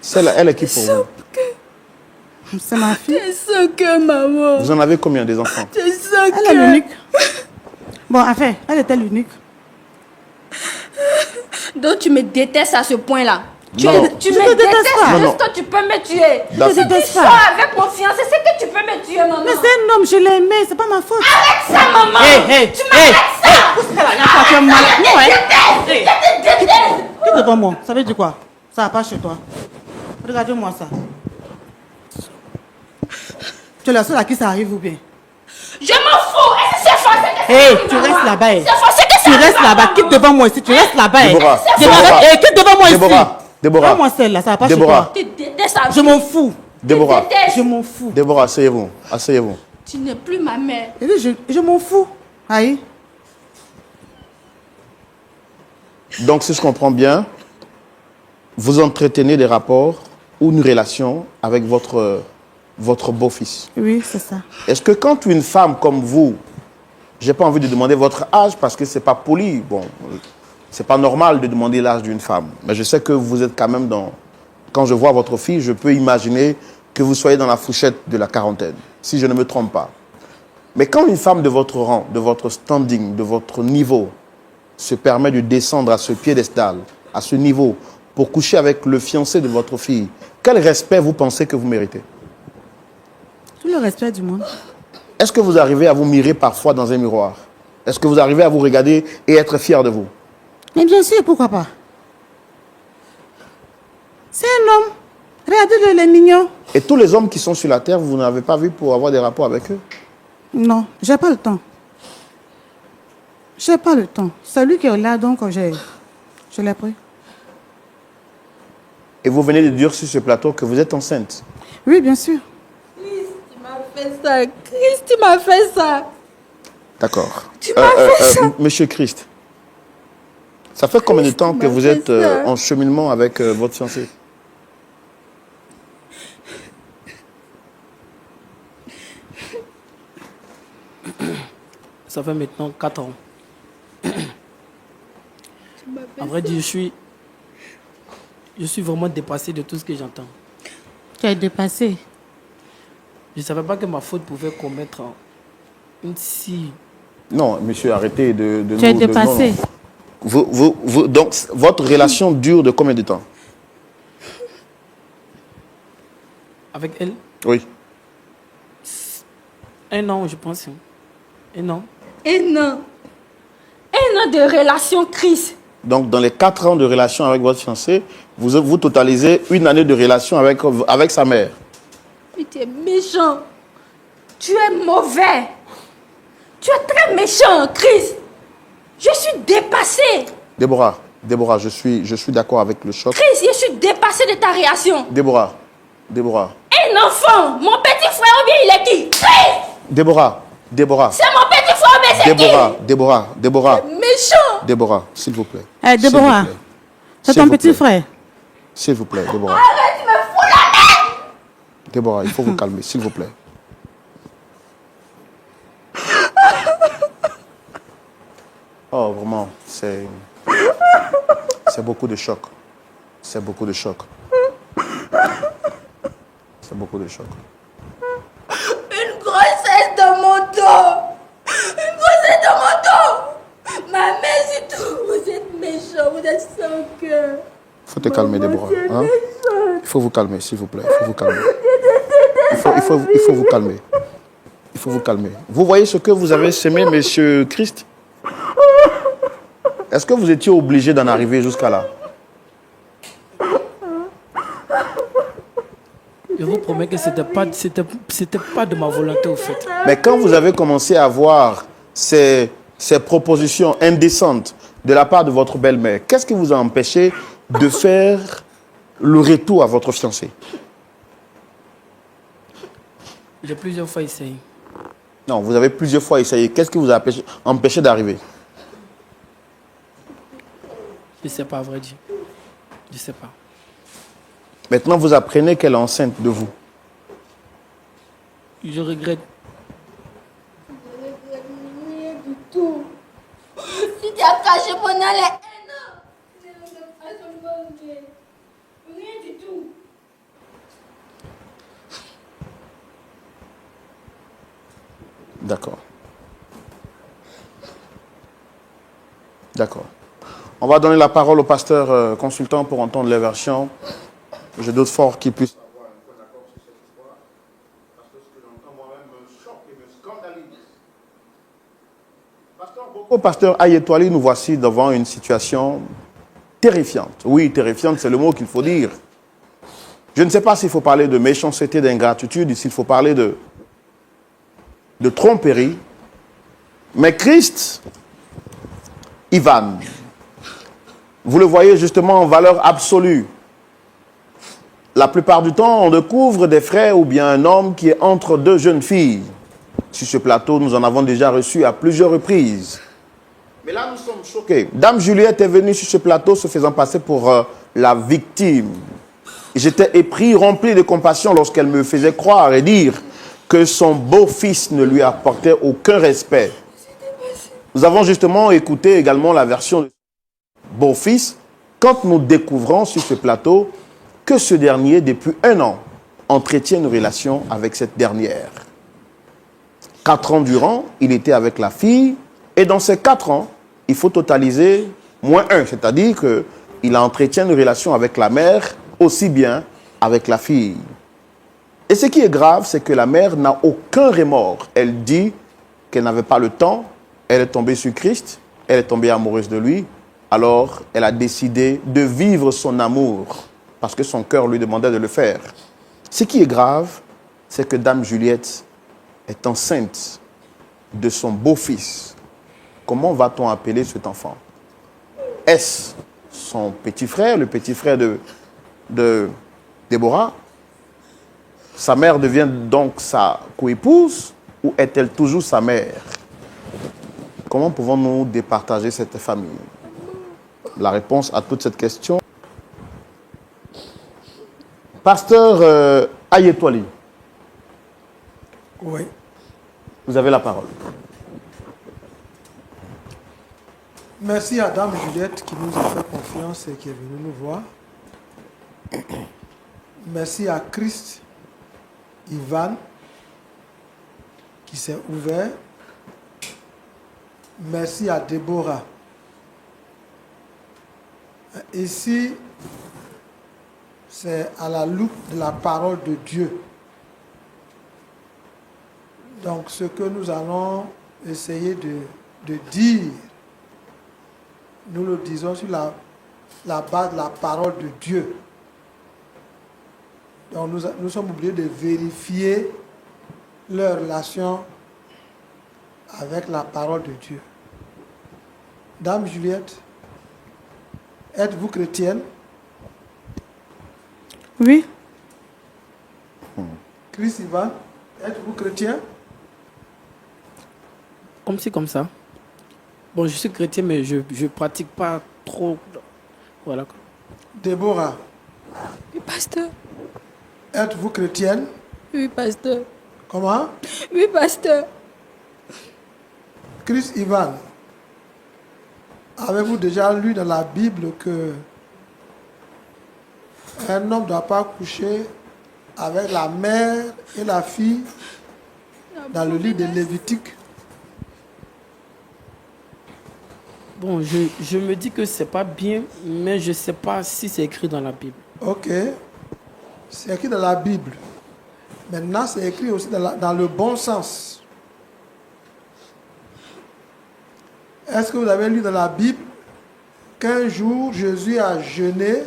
Celle-là, elle est qui pour vous? C'est ma Tu fille. es sans cœur, maman. Vous en avez combien des enfants? Tu es sans Elle est cœur. l'unique. Bon, enfin, elle était l'unique. Donc tu me détestes à ce point-là. Tu Non. me Je te déteste détestes pas. Non, non. juste que tu peux me tuer. D'accord. Si Je te tu déteste sors pas. avec mon fiancé, c'est que tu peux me tuer, maman. Mais c'est un homme, je l'ai aimé, c'est pas ma faute. Arrête ça, maman. Tu m'arrêtes ça. Tu es malade. Non, hein? Je te déteste. Quitte devant moi. Ça veut dire quoi? Ça va pas chez toi. Regardez-moi ça. Tu es la seule à qui ça arrive ou bien? Je m'en fous. Est-ce que c'est forcé que ça Hé, arrive, tu maman? restes là-bas. C'est forcé que ça Tu arrive, restes là-bas. maman. Quitte devant moi ici. Tu restes là-bas. Déborah, Quitte devant moi ici. Déborah, Prends-moi celle-là, ça va pas chez Déborah. toi. Tu détestes ça. Je m'en fous. Déborah, Je m'en fous. Déborah, asseyez-vous, asseyez-vous. Tu n'es plus ma mère. Et puis, je m'en fous. Aïe. Donc, si je comprends bien, vous entretenez des rapports ou une relation avec votre beau-fils. Oui, c'est ça. Est-ce que quand une femme comme vous, j'ai pas envie de demander votre âge parce que c'est pas poli, bon, c'est pas normal de demander l'âge d'une femme, mais je sais que vous êtes quand même dans... Quand je vois votre fille, je peux imaginer que vous soyez dans la fourchette de la quarantaine, si je ne me trompe pas. Mais quand une femme de votre rang, de votre standing, de votre niveau, se permet de descendre à ce piédestal, à ce niveau, pour coucher avec le fiancé de votre fille, quel respect vous pensez que vous méritez? Tout le respect du monde. Est-ce que vous arrivez à vous mirer parfois dans un miroir? Est-ce que vous arrivez à vous regarder et être fier de vous? Mais bien sûr, pourquoi pas? C'est un homme. Regardez-le, il est mignon. Et tous les hommes qui sont sur la terre, vous n'avez pas vu pour avoir des rapports avec eux? Non, j'ai pas le temps. J'ai pas le temps. C'est lui qui est là, donc je l'ai pris. Et vous venez de dire sur ce plateau que vous êtes enceinte. Oui, bien sûr. Christ, tu m'as fait ça. Christ, tu m'as fait ça. D'accord. Tu m'as fait ça. Monsieur Christ, ça fait combien de temps que m'as vous fait êtes ça. en cheminement avec votre fiancé? ça fait maintenant 4 ans. En vrai dire, je suis vraiment dépassé de tout ce que j'entends. Tu es dépassé. Je ne savais pas que ma faute pouvait commettre une si... Non, monsieur, arrêtez de Tu es dépassé. Donc, votre relation dure de combien de temps? Avec elle, Oui. 1 an, je pense. 1 an. 1 an. 1 an de relation, Chris. Donc, dans les 4 ans de relation avec votre fiancé, vous totalisez 1 année de relation avec sa mère. Mais tu es méchant. Tu es mauvais. Tu es très méchant, Chris. Je suis dépassée. Déborah, je suis d'accord avec le choc. Chris, je suis dépassée de ta réaction. Déborah. Un enfant. Mon petit frère, ou bien il est qui? Chris. Déborah. C'est mon petit frère, mais c'est qui? Déborah. Méchant. Déborah, s'il vous plaît. Déborah, c'est ton petit frère. S'il vous plaît, Déborah. Arrête, tu me fous la merde. Déborah, il faut vous calmer, s'il vous plaît. Oh, vraiment, c'est beaucoup de choc. C'est beaucoup de choc. Une grossesse dans mon dos. Une grossesse dans mon dos. Ma mère, c'est tout. Vous êtes méchant, vous êtes sans cœur. Il faut te calmer, Déborah. Hein? Il faut vous calmer, s'il vous plaît. Il faut vous calmer. Il faut vous calmer. Il faut vous calmer. Vous voyez ce que vous avez semé, monsieur Christ? Est-ce que vous étiez obligé d'en arriver jusqu'à là? Je vous promets que c'était pas de ma volonté au fait. Mais quand vous avez commencé à voir ces propositions indécentes de la part de votre belle-mère, qu'est-ce qui vous a empêché de faire le retour à votre fiancé? J'ai plusieurs fois essayé. Non, vous avez plusieurs fois essayé. Qu'est-ce qui vous a empêché d'arriver? Je ne sais pas, à vrai dire. Je ne sais pas. Maintenant, vous apprenez qu'elle est enceinte de vous. Je regrette. Je regrette rien du tout. Si tu as caché pendant les 1 an, je ne regrette pas seulement rien du tout. D'accord. On va donner la parole au pasteur consultant pour entendre les versions. Je doute fort qu'il puisse avoir un point d'accord sur cette histoire. Parce que ce que j'entends moi-même me choque et me scandalise. Pasteur Ayetwali, nous voici devant une situation terrifiante. Oui, terrifiante, c'est le mot qu'il faut dire. Je ne sais pas s'il faut parler de méchanceté, d'ingratitude, s'il faut parler de tromperie. Mais Christ, Ivan, vous le voyez justement en valeur absolue. La plupart du temps, on découvre des frères ou bien un homme qui est entre 2 jeunes filles. Sur ce plateau, nous en avons déjà reçu à plusieurs reprises. Mais là, nous sommes choqués. Dame Juliette est venue sur ce plateau se faisant passer pour la victime. J'étais épris, rempli de compassion lorsqu'elle me faisait croire et dire que son beau-fils ne lui apportait aucun respect. Nous avons justement écouté également la version de beau-fils quand nous découvrons sur ce plateau que ce dernier, depuis 1 an, entretient une relation avec cette dernière. 4 ans durant, il était avec la fille, et dans ces 4 ans, il faut totaliser -1, c'est-à-dire qu'il a entretient une relation avec la mère, aussi bien avec la fille. Et ce qui est grave, c'est que la mère n'a aucun remords. Elle dit qu'elle n'avait pas le temps, elle est tombée sur Christ, elle est tombée amoureuse de lui, alors elle a décidé de vivre son amour, parce que son cœur lui demandait de le faire. Ce qui est grave, c'est que Dame Juliette est enceinte de son beau-fils. Comment va-t-on appeler cet enfant? Est-ce son petit frère, le petit frère de Déborah? Sa mère devient donc sa coépouse ou est-elle toujours sa mère? Comment pouvons-nous départager cette famille? La réponse à toute cette question. Pasteur Ayetwali. Oui. Vous avez la parole. Merci à Dame Juliette qui nous a fait confiance et qui est venue nous voir. Merci à Christ Ivan qui s'est ouvert. Merci à Déborah. Ici, c'est à la loupe de la parole de Dieu. Donc, ce que nous allons essayer de dire, nous le disons sur la base de la parole de Dieu. Donc, nous sommes obligés de vérifier leur relation avec la parole de Dieu. Dame Juliette, êtes-vous chrétienne? Oui, Chris Ivan, êtes-vous chrétien? Comme ci, comme ça. Bon, je suis chrétien, mais je ne pratique pas trop. Voilà. Déborah, Oui, pasteur. êtes-vous chrétienne? Oui, pasteur. Comment? Oui, pasteur. Chris Ivan, avez-vous déjà lu dans la Bible que un homme ne doit pas coucher avec la mère et la fille dans le livre de Lévitique? Bon, je me dis que c'est pas bien, mais je ne sais pas si c'est écrit dans la Bible. Ok, c'est écrit dans la Bible. Maintenant, c'est écrit aussi dans le bon sens. Est-ce que vous avez lu dans la Bible qu'un jour, Jésus a jeûné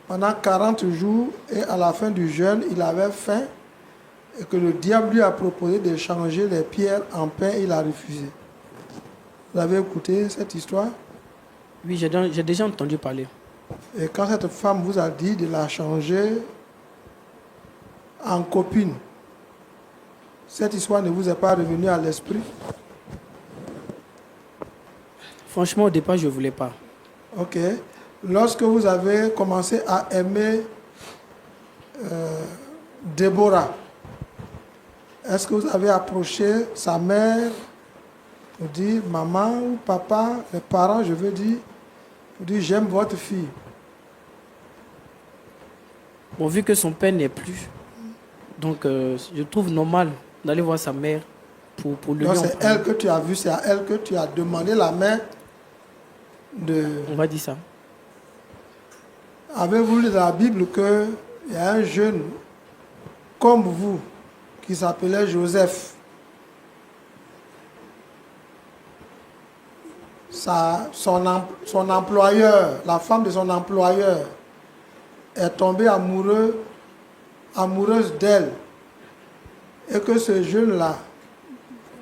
pendant 40 jours et à la fin du jeûne, il avait faim et que le diable lui a proposé de changer les pierres en pain et il a refusé? Vous avez écouté cette histoire? Oui, j'ai déjà entendu parler. Et quand cette femme vous a dit de la changer en copine, cette histoire ne vous est pas revenue à l'esprit? Franchement, au départ, je ne voulais pas. Ok. Lorsque vous avez commencé à aimer Déborah, est-ce que vous avez approché sa mère pour dire, maman ou papa, les parents, je veux dire, pour dire, j'aime votre fille? Bon, vu que son père n'est plus, donc je trouve normal d'aller voir sa mère pour le Donc lui en c'est parler. elle que tu as vue, c'est à elle que tu as demandé la main de... On va dire ça. Avez-vous lu dans la Bible qu'il y a un jeune comme vous qui s'appelait Joseph? Son employeur, la femme de son employeur, est tombée amoureuse d'elle. Et que ce jeune-là,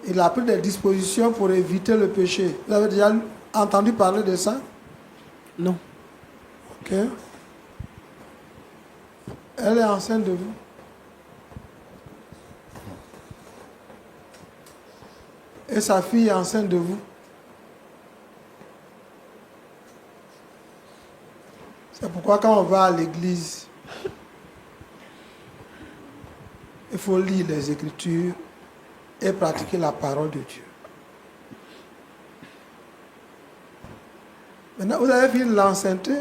il a pris des dispositions pour éviter le péché. Vous avez déjà entendu parler de ça? Non. Ok. Elle est enceinte de vous. Et sa fille est enceinte de vous. C'est pourquoi quand on va à l'église, il faut lire les Écritures et pratiquer la parole de Dieu. Maintenant, vous avez fini l'enceinte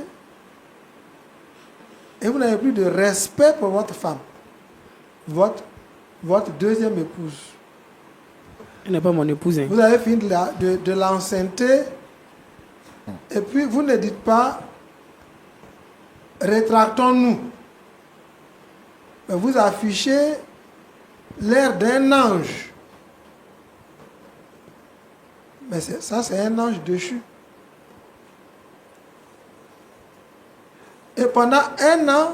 et vous n'avez plus de respect pour votre femme, votre deuxième épouse. Elle n'est pas mon épouse. Hein. Vous avez fini de l'enceinte et puis vous ne dites pas rétractons-nous. Mais vous affichez l'air d'un ange. Mais ça, c'est un ange déchu. Et pendant un an,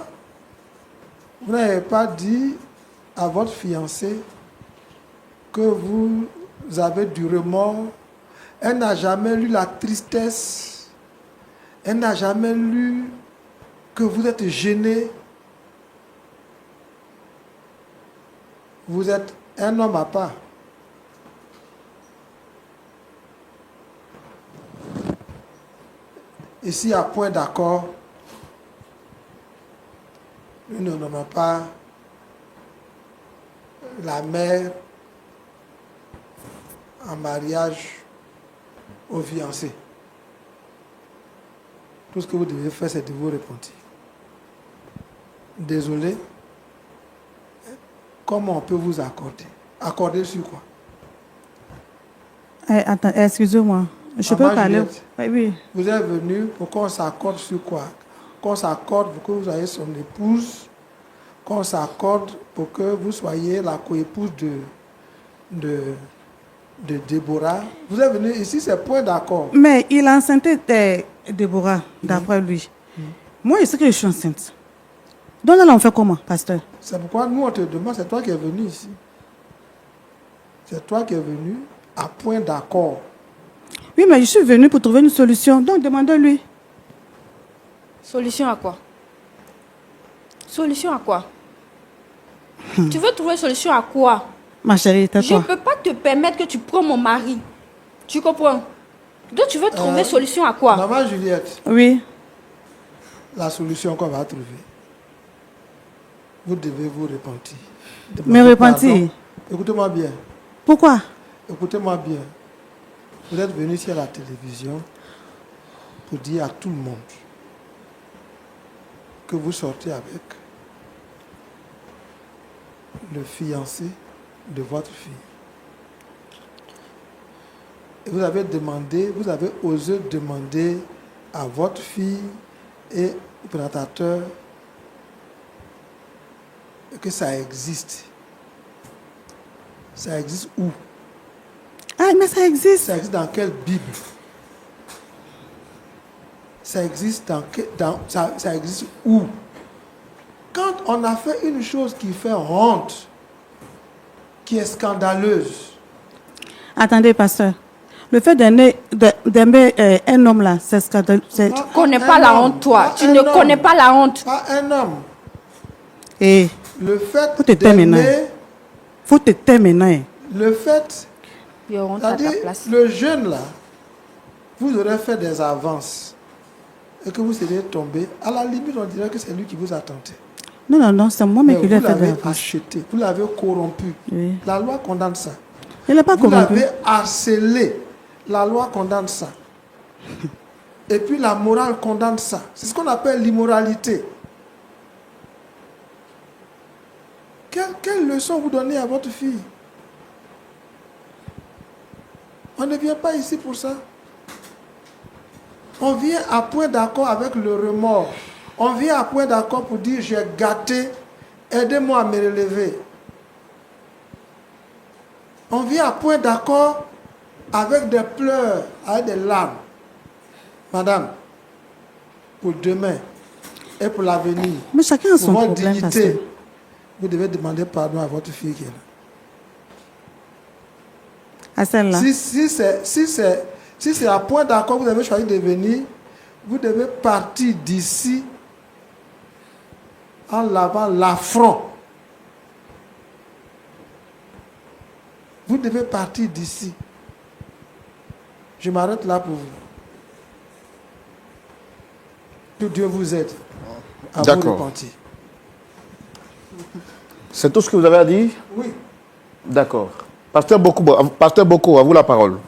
vous n'avez pas dit à votre fiancé que vous avez du remords. Elle n'a jamais lu la tristesse. Elle n'a jamais lu que vous êtes gêné. Vous êtes un homme à part. Ici, à point d'accord, nous ne nommons pas la mère en mariage au fiancé. Tout ce que vous devez faire, c'est de vous repentir. Désolé. Comment on peut vous accorder? Accorder sur quoi? Attends, excusez-moi. Je peux Maman parler? Juliette, Oui. vous êtes venu pour qu'on s'accorde sur quoi? Qu'on s'accorde pour que vous soyez son épouse, qu'on s'accorde pour que vous soyez la coépouse de Déborah. Vous êtes venu ici, c'est point d'accord. Mais il a enceinté Déborah, d'après lui. Moi, je sais que je suis enceinte. Donc là, on fait comment, pasteur? C'est pourquoi nous, on te demande, c'est toi qui es venu ici. C'est toi qui es venu à point d'accord. Oui, mais je suis venue pour trouver une solution. Donc, demandez-lui. Solution à quoi? Solution à quoi? Tu veux trouver solution à quoi? Ma chérie, Je ne tais-toi. peux pas te permettre que tu prends mon mari. Tu comprends? Donc tu veux trouver solution à quoi? Maman Juliette, Oui. la solution qu'on va trouver, vous devez vous repentir. Me repentir? Pardon. Écoutez-moi bien. Pourquoi? Écoutez-moi bien. Vous êtes venu ici à la télévision pour dire à tout le monde que vous sortez avec le fiancé de votre fille. Et vous avez osé demander à votre fille et au présentateur que ça existe. Ça existe où? Ah, mais ça existe. Ça existe dans quelle Bible? Ça existe ça existe où? Quand on a fait une chose qui fait honte, qui est scandaleuse. Attendez, pasteur. Le fait d'aimer un homme là, c'est scandaleux. Tu ne connais pas la honte, toi. Tu ne connais pas la honte. Pas un homme. Et Le fait faut te taire maintenant. d'aimer, Faut te taire maintenant. le fait, Il y a honte à ta c'est-à-dire place. le jeune là, vous aurez fait des avances et que vous seriez tombé, à la limite on dirait que c'est lui qui vous a tenté. Non, c'est moi-même qui lui ai vous fait l'avez de la acheté, vous l'avez corrompu. Oui. La loi condamne ça. Il n'est pas Vous corrompu. l'avez harcelé. La loi condamne ça. Et puis la morale condamne ça. C'est ce qu'on appelle l'immoralité. Quelle leçon vous donnez à votre fille? On ne vient pas ici pour ça. On vient à point d'accord avec le remords. On vient à point d'accord pour dire j'ai gâté, aidez-moi à me relever. On vient à point d'accord avec des pleurs, avec des larmes. Madame, pour demain et pour l'avenir, Mais chacun a son pour votre problème, dignité, pasteur. vous devez demander pardon à votre fille qui est là. À celle-là. Si c'est à point d'accord, vous avez choisi de venir, vous devez partir d'ici en lavant l'affront. Vous devez partir d'ici. Je m'arrête là pour vous. Que Dieu vous aide à vous D'accord. repentir. C'est tout ce que vous avez à dire? Oui. D'accord. Pasteur Boko, à vous la parole.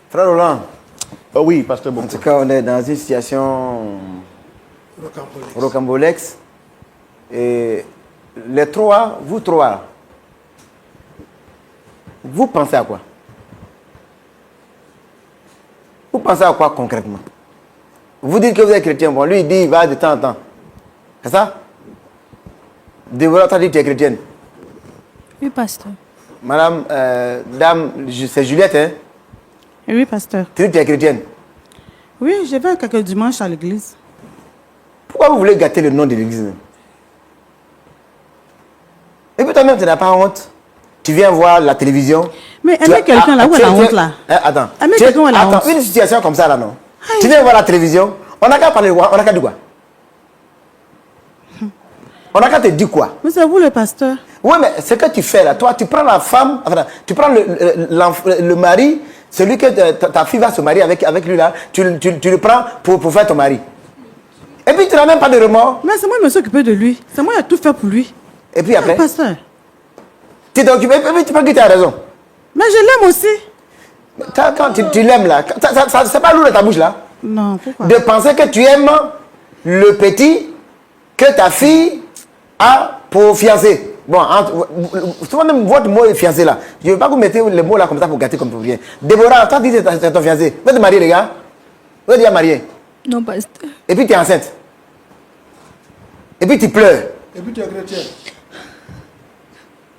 Frère Roland, Oui, Pasteur en Boko. tout cas, on est dans une situation Rocambolesque. rocambolesque. Et les trois, vous trois, vous pensez à quoi? Vous pensez à quoi concrètement? Vous dites que vous êtes chrétien. Bon, lui, il dit il va de temps en temps. C'est ça? Déborah, t'as dit que tu es chrétienne. Oui, pasteur. Madame, dame, c'est Juliette, hein? Oui, pasteur. Tu dis que tu es chrétienne. Oui, je vais quelques dimanches à l'église. Pourquoi vous voulez gâter le nom de l'église? Et puis toi-même, tu n'as pas honte. Tu viens voir la télévision. Mais aimer quelqu'un là, où est la honte là? Attends. Aimer quelqu'un, où est la honte? Une situation comme ça là, non? Tu viens voir la télévision. On n'a qu'à parler de quoi? On n'a qu'à dire quoi? On n'a qu'à te dire quoi? Mais c'est vous le pasteur. Oui, mais ce que tu fais là, toi, tu prends la femme, enfin, tu prends le mari, celui que ta fille va se marier avec lui là, tu le prends pour faire ton mari. Et puis tu n'as même pas de remords. Mais c'est moi qui me suis occupé de lui. C'est moi qui ai tout fait pour lui. Et puis après, Ah, pasteur. tu t'es occupé, et puis tu penses que tu as raison. Mais je l'aime aussi. Quand tu l'aimes là, c'est pas lourd de ta bouche là. Non, pourquoi? De penser que tu aimes le petit que ta fille a pour fiancé. Bon, souvent même votre mot est fiancé là. Je ne veux pas que vous mettez les mots là comme ça pour gâter comme pour rien. Déborah, toi tu dis que c'est ton fiancé. Vous êtes marié les gars? Vous êtes déjà marié? Non, pasteur. Et puis tu es enceinte. Et puis tu pleures. Et puis tu es chrétien.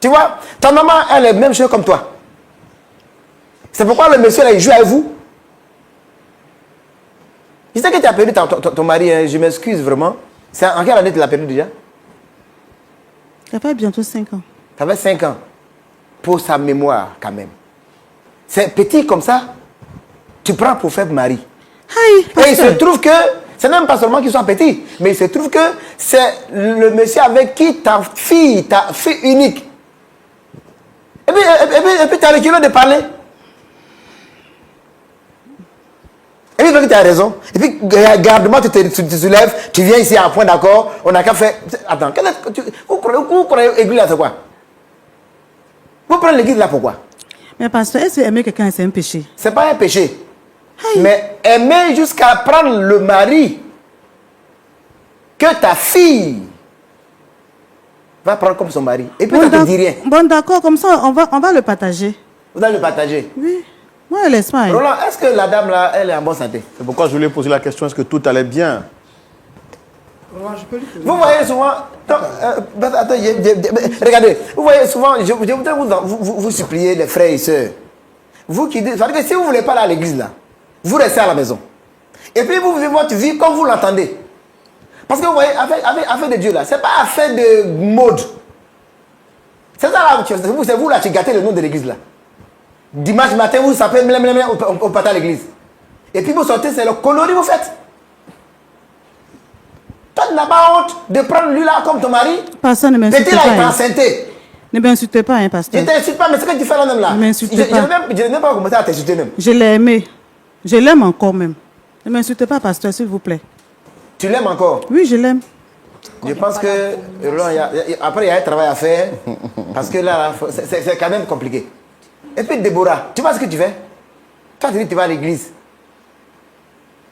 Tu vois, ta maman, elle est même chose comme toi. C'est pourquoi le monsieur là, il joue avec vous. Je sais que tu as perdu ton mari, hein, je m'excuse vraiment. C'est en quelle année tu l'as perdu déjà? Ça fait bientôt 5 ans. Ça fait 5 ans. Pour sa mémoire, quand même. C'est petit comme ça, tu prends pour faire mari. Aïe, Et il se trouve que, c'est même pas seulement qu'il soit petit, mais il se trouve que c'est le monsieur avec qui ta fille unique. Et puis tu as le kilo de parler. Et puis, tu as raison. Et puis, garde-moi, tu te soulèves, tu viens ici à un point d'accord, on n'a qu'à faire. Attends, vous croyez l'église là, c'est quoi? Vous prenez l'église là, pourquoi? Mais pasteur, est-ce que aimer quelqu'un, c'est un péché? C'est pas un péché. Aïe. Mais aimer jusqu'à prendre le mari que ta fille va prendre comme son mari. Et puis, ça ne te dit rien. Bon, d'accord, comme ça, on va le partager. Vous allez le partager. Oui. Moi, elle laisse pas. Roland, est-ce que la dame là, elle est en bonne santé? C'est pourquoi je voulais poser la question, est-ce que tout allait bien? Je peux lui poser Vous voyez souvent. Regardez, vous voyez souvent, je voudrais vous supplier, les frères et sœurs. Vous qui dites, que si vous ne voulez pas aller à l'église là, vous restez à la maison. Et puis vous vivez votre vie comme vous l'entendez. Parce que vous voyez, affaire de Dieu là, ce n'est pas affaire de mode. C'est ça là, c'est vous là qui gâtez le nom de l'église là. Dimanche matin, vous sapez au partage à l'église. Et puis vous sortez, c'est le coloris vous faites. Toi, tu n'as pas honte de prendre lui là comme ton mari. Pasteur, ne m'insultez là, il pas. t'a enceinté. Ne m'insultez pas, hein, pasteur. Je ne t'insulte pas, mais ce que tu fais là même là. Ne m'insultez pas. Je n'ai même pas commencé à t'insulter même. Je l'ai aimé. Je l'aime encore même. Ne m'insultez pas, pasteur, s'il vous plaît. Tu l'aimes encore? Oui, je l'aime. Je pense que après, il y a un travail à faire. Parce que là, c'est quand même compliqué. Et puis, Déborah, tu vois ce que tu fais? Toi, tu dis que tu vas à l'église.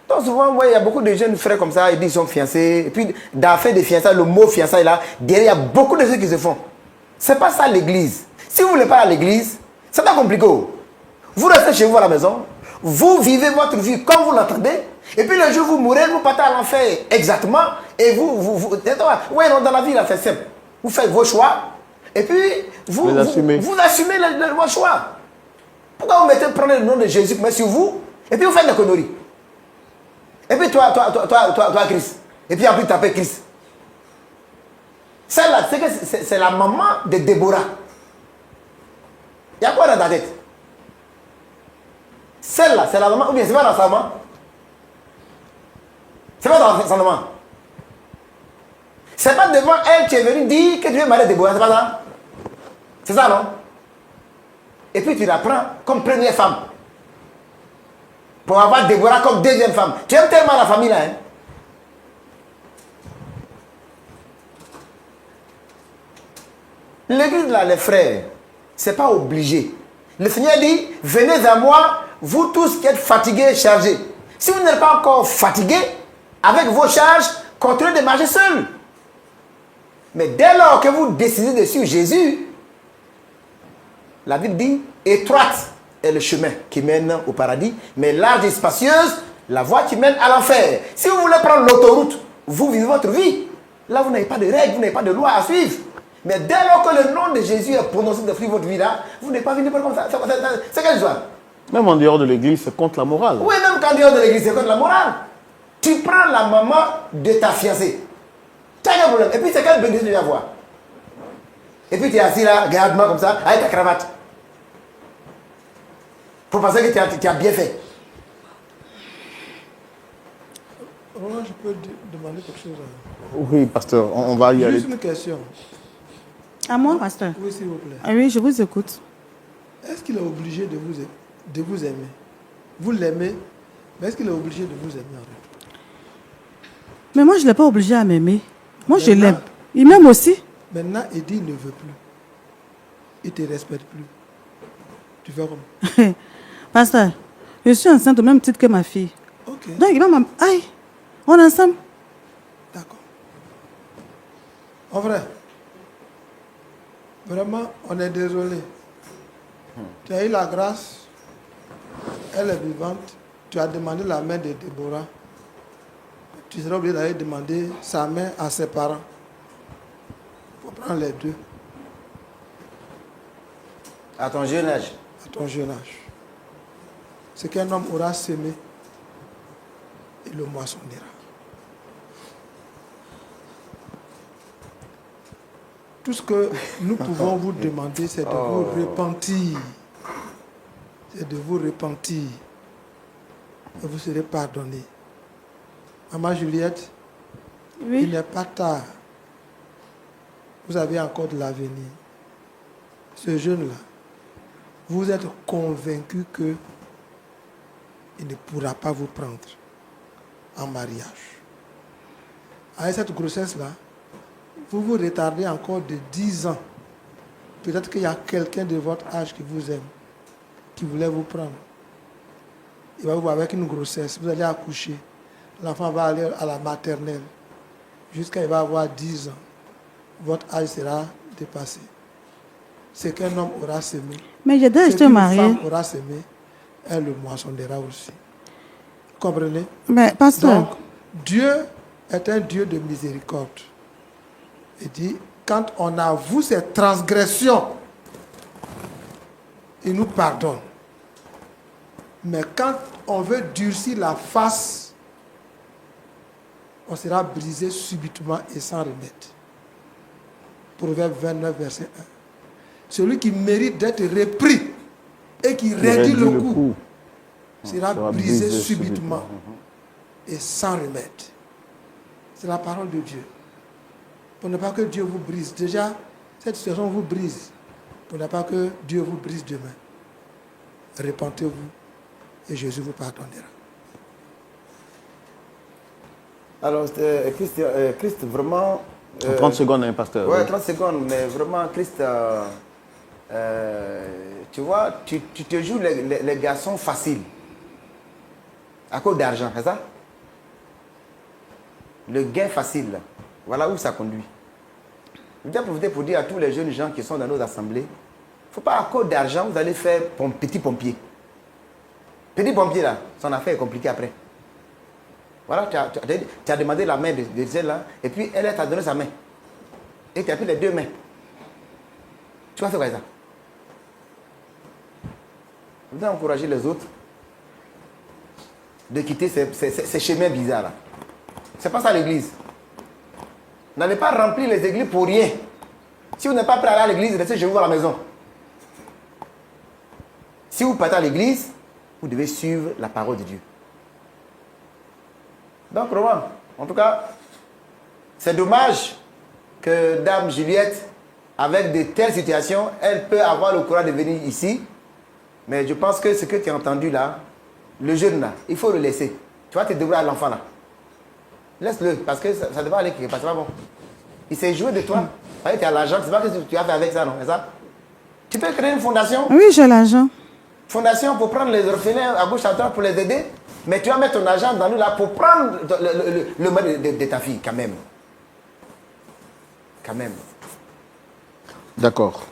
Donc, souvent, il y a beaucoup de jeunes frères comme ça, ils disent qu'ils sont fiancés. Et puis, dans l'affaire des fiançailles, le mot fiançailles là, derrière, il y a beaucoup de choses qui se font. C'est pas ça l'église. Si vous ne voulez pas à l'église, c'est pas compliqué. Vous restez chez vous à la maison, vous vivez votre vie comme vous l'entendez, et puis le jour où vous mourrez, vous partez à l'enfer exactement, et vous ouais, non, dans la vie, là, c'est simple. Vous faites vos choix, et puis vous assumez vos choix. Pourquoi vous prenez le nom de Jésus mais sur vous, et puis vous faites des conneries? Et puis toi, Christ. Et puis en plus, tu t'appelles Christ. Celle-là, c'est la maman de Déborah. Il y a quoi dans ta tête? Celle-là, c'est la maman, ou bien c'est pas dans sa maman? C'est pas dans sa maman. C'est pas devant elle que tu es venu dire que tu veux marier Déborah, c'est pas ça? C'est ça, non? Et puis tu la prends comme première femme. Pour avoir Déborah comme deuxième femme. Tu aimes tellement la famille là, hein? L'église là, les frères, c'est pas obligé. Le Seigneur dit, venez à moi, vous tous qui êtes fatigués et chargés. Si vous n'êtes pas encore fatigués, avec vos charges, continuez de marcher seul. Mais dès lors que vous décidez de suivre Jésus, la Bible dit, étroite est le chemin qui mène au paradis, mais large et spacieuse, la voie qui mène à l'enfer. Si vous voulez prendre l'autoroute, vous vivez votre vie. Là, vous n'avez pas de règles, vous n'avez pas de loi à suivre. Mais dès lors que le nom de Jésus est prononcé de suivre votre vie là, vous n'êtes pas venu comme ça. C'est quelle histoire? Même en dehors de l'église, c'est contre la morale. Oui, même quand en dehors de l'église, c'est contre la morale. Tu prends la maman de ta fiancée. Tu as un problème. Et puis c'est quelle bénédiction tu vas voir? Et puis tu es assis là, regarde-moi comme ça, avec ta cravate. Pour penser que tu as bien fait. Roland, je peux demander quelque chose. Oui, pasteur, on va y aller. Juste une question. À moi, pasteur? Oui, s'il vous plaît. Ah oui, je vous écoute. Est-ce qu'il est obligé de vous aimer? Vous l'aimez, mais est-ce qu'il est obligé de vous aimer en retour? Mais moi, je ne l'ai pas obligé à m'aimer. Moi, je l'aime. Il m'aime aussi. Maintenant, il dit qu'il ne veut plus. Il ne te respecte plus. Tu fais comment? Pasteur, je suis enceinte au même titre que ma fille. Ok, Donc, il va m'amener. Aïe, on est ensemble. d'accord. En vrai, vraiment, on est désolé. Tu as eu la grâce, elle est vivante, tu as demandé la main de Déborah. Tu seras obligé d'aller demander sa main à ses parents. Il faut prendre les deux À ton jeune âge. à ton jeune âge. Ce qu'un homme aura semé, il le moissonnera. Tout ce que nous pouvons vous demander, c'est de vous repentir. C'est de vous repentir. Et vous serez pardonné. Maman Juliette, il Oui. n'est pas tard. Vous avez encore de l'avenir. Ce jeune-là, vous êtes convaincu que il ne pourra pas vous prendre en mariage. Avec cette grossesse-là, vous vous retardez encore de 10 ans. Peut-être qu'il y a quelqu'un de votre âge qui vous aime, qui voulait vous prendre. Il va vous voir avec une grossesse, vous allez accoucher. L'enfant va aller à la maternelle. Jusqu'à il va avoir 10 ans. Votre âge sera dépassé. Ce qu'un homme aura semé, Mais j'ai déjà ce été qu'une mariée. femme aura semé, elle le moissonnera aussi. Comprenez? Mais, pasteur, Donc, Dieu est un Dieu de miséricorde. Il dit, quand on avoue ses transgressions, il nous pardonne. Mais quand on veut durcir la face, on sera brisé subitement et sans remède. Proverbe 29, verset 1. Celui qui mérite d'être repris et qui raidit le cou sera brisé subitement et sans remède. C'est la parole de Dieu. Pour ne pas que Dieu vous brise. Déjà, cette situation vous brise. Pour ne pas que Dieu vous brise demain. Repentez-vous et Jésus vous pardonnera. Alors, Christ, vraiment... En 30 secondes, hein, pasteur. Ouais, Oui. 30 secondes, mais vraiment, Christ, tu vois, tu te joues les garçons faciles. À cause d'argent, c'est ça? Le gain facile, là. Voilà où ça conduit. Je vais profiter pour dire à tous les jeunes gens qui sont dans nos assemblées, il ne faut pas à cause d'argent, vous allez faire petit pompier. Petit pompier, là, son affaire est compliquée après. Voilà, tu as demandé la main de celle-là, et puis elle t'a donné sa main. Et tu as pris les deux mains. Tu vas faire quoi ça? Vous allez encourager les autres de quitter ces chemins bizarres-là. C'est pas ça l'église. N'allez pas remplir les églises pour rien. Si vous n'êtes pas prêt à aller à l'église, restez chez vous à la maison. Si vous partez à l'église, vous devez suivre la parole de Dieu. Donc, vraiment, en tout cas, c'est dommage que Dame Juliette, avec de telles situations, elle peut avoir le courage de venir ici. Mais je pense que ce que tu as entendu là, le jeune là, il faut le laisser. Tu vas te débrouiller à l'enfant là. Laisse-le, parce que ça devrait aller quelque part, c'est pas bon. Il s'est joué de toi. Tu as l'argent, c'est pas ce que tu as fait avec ça, non? C'est ça? Tu peux créer une fondation. oui, j'ai l'argent. Fondation pour prendre les orphelins à gauche à droite pour les aider. Mais tu vas mettre ton argent dans nous là pour prendre le mari de ta fille, quand même. Quand même. D'accord.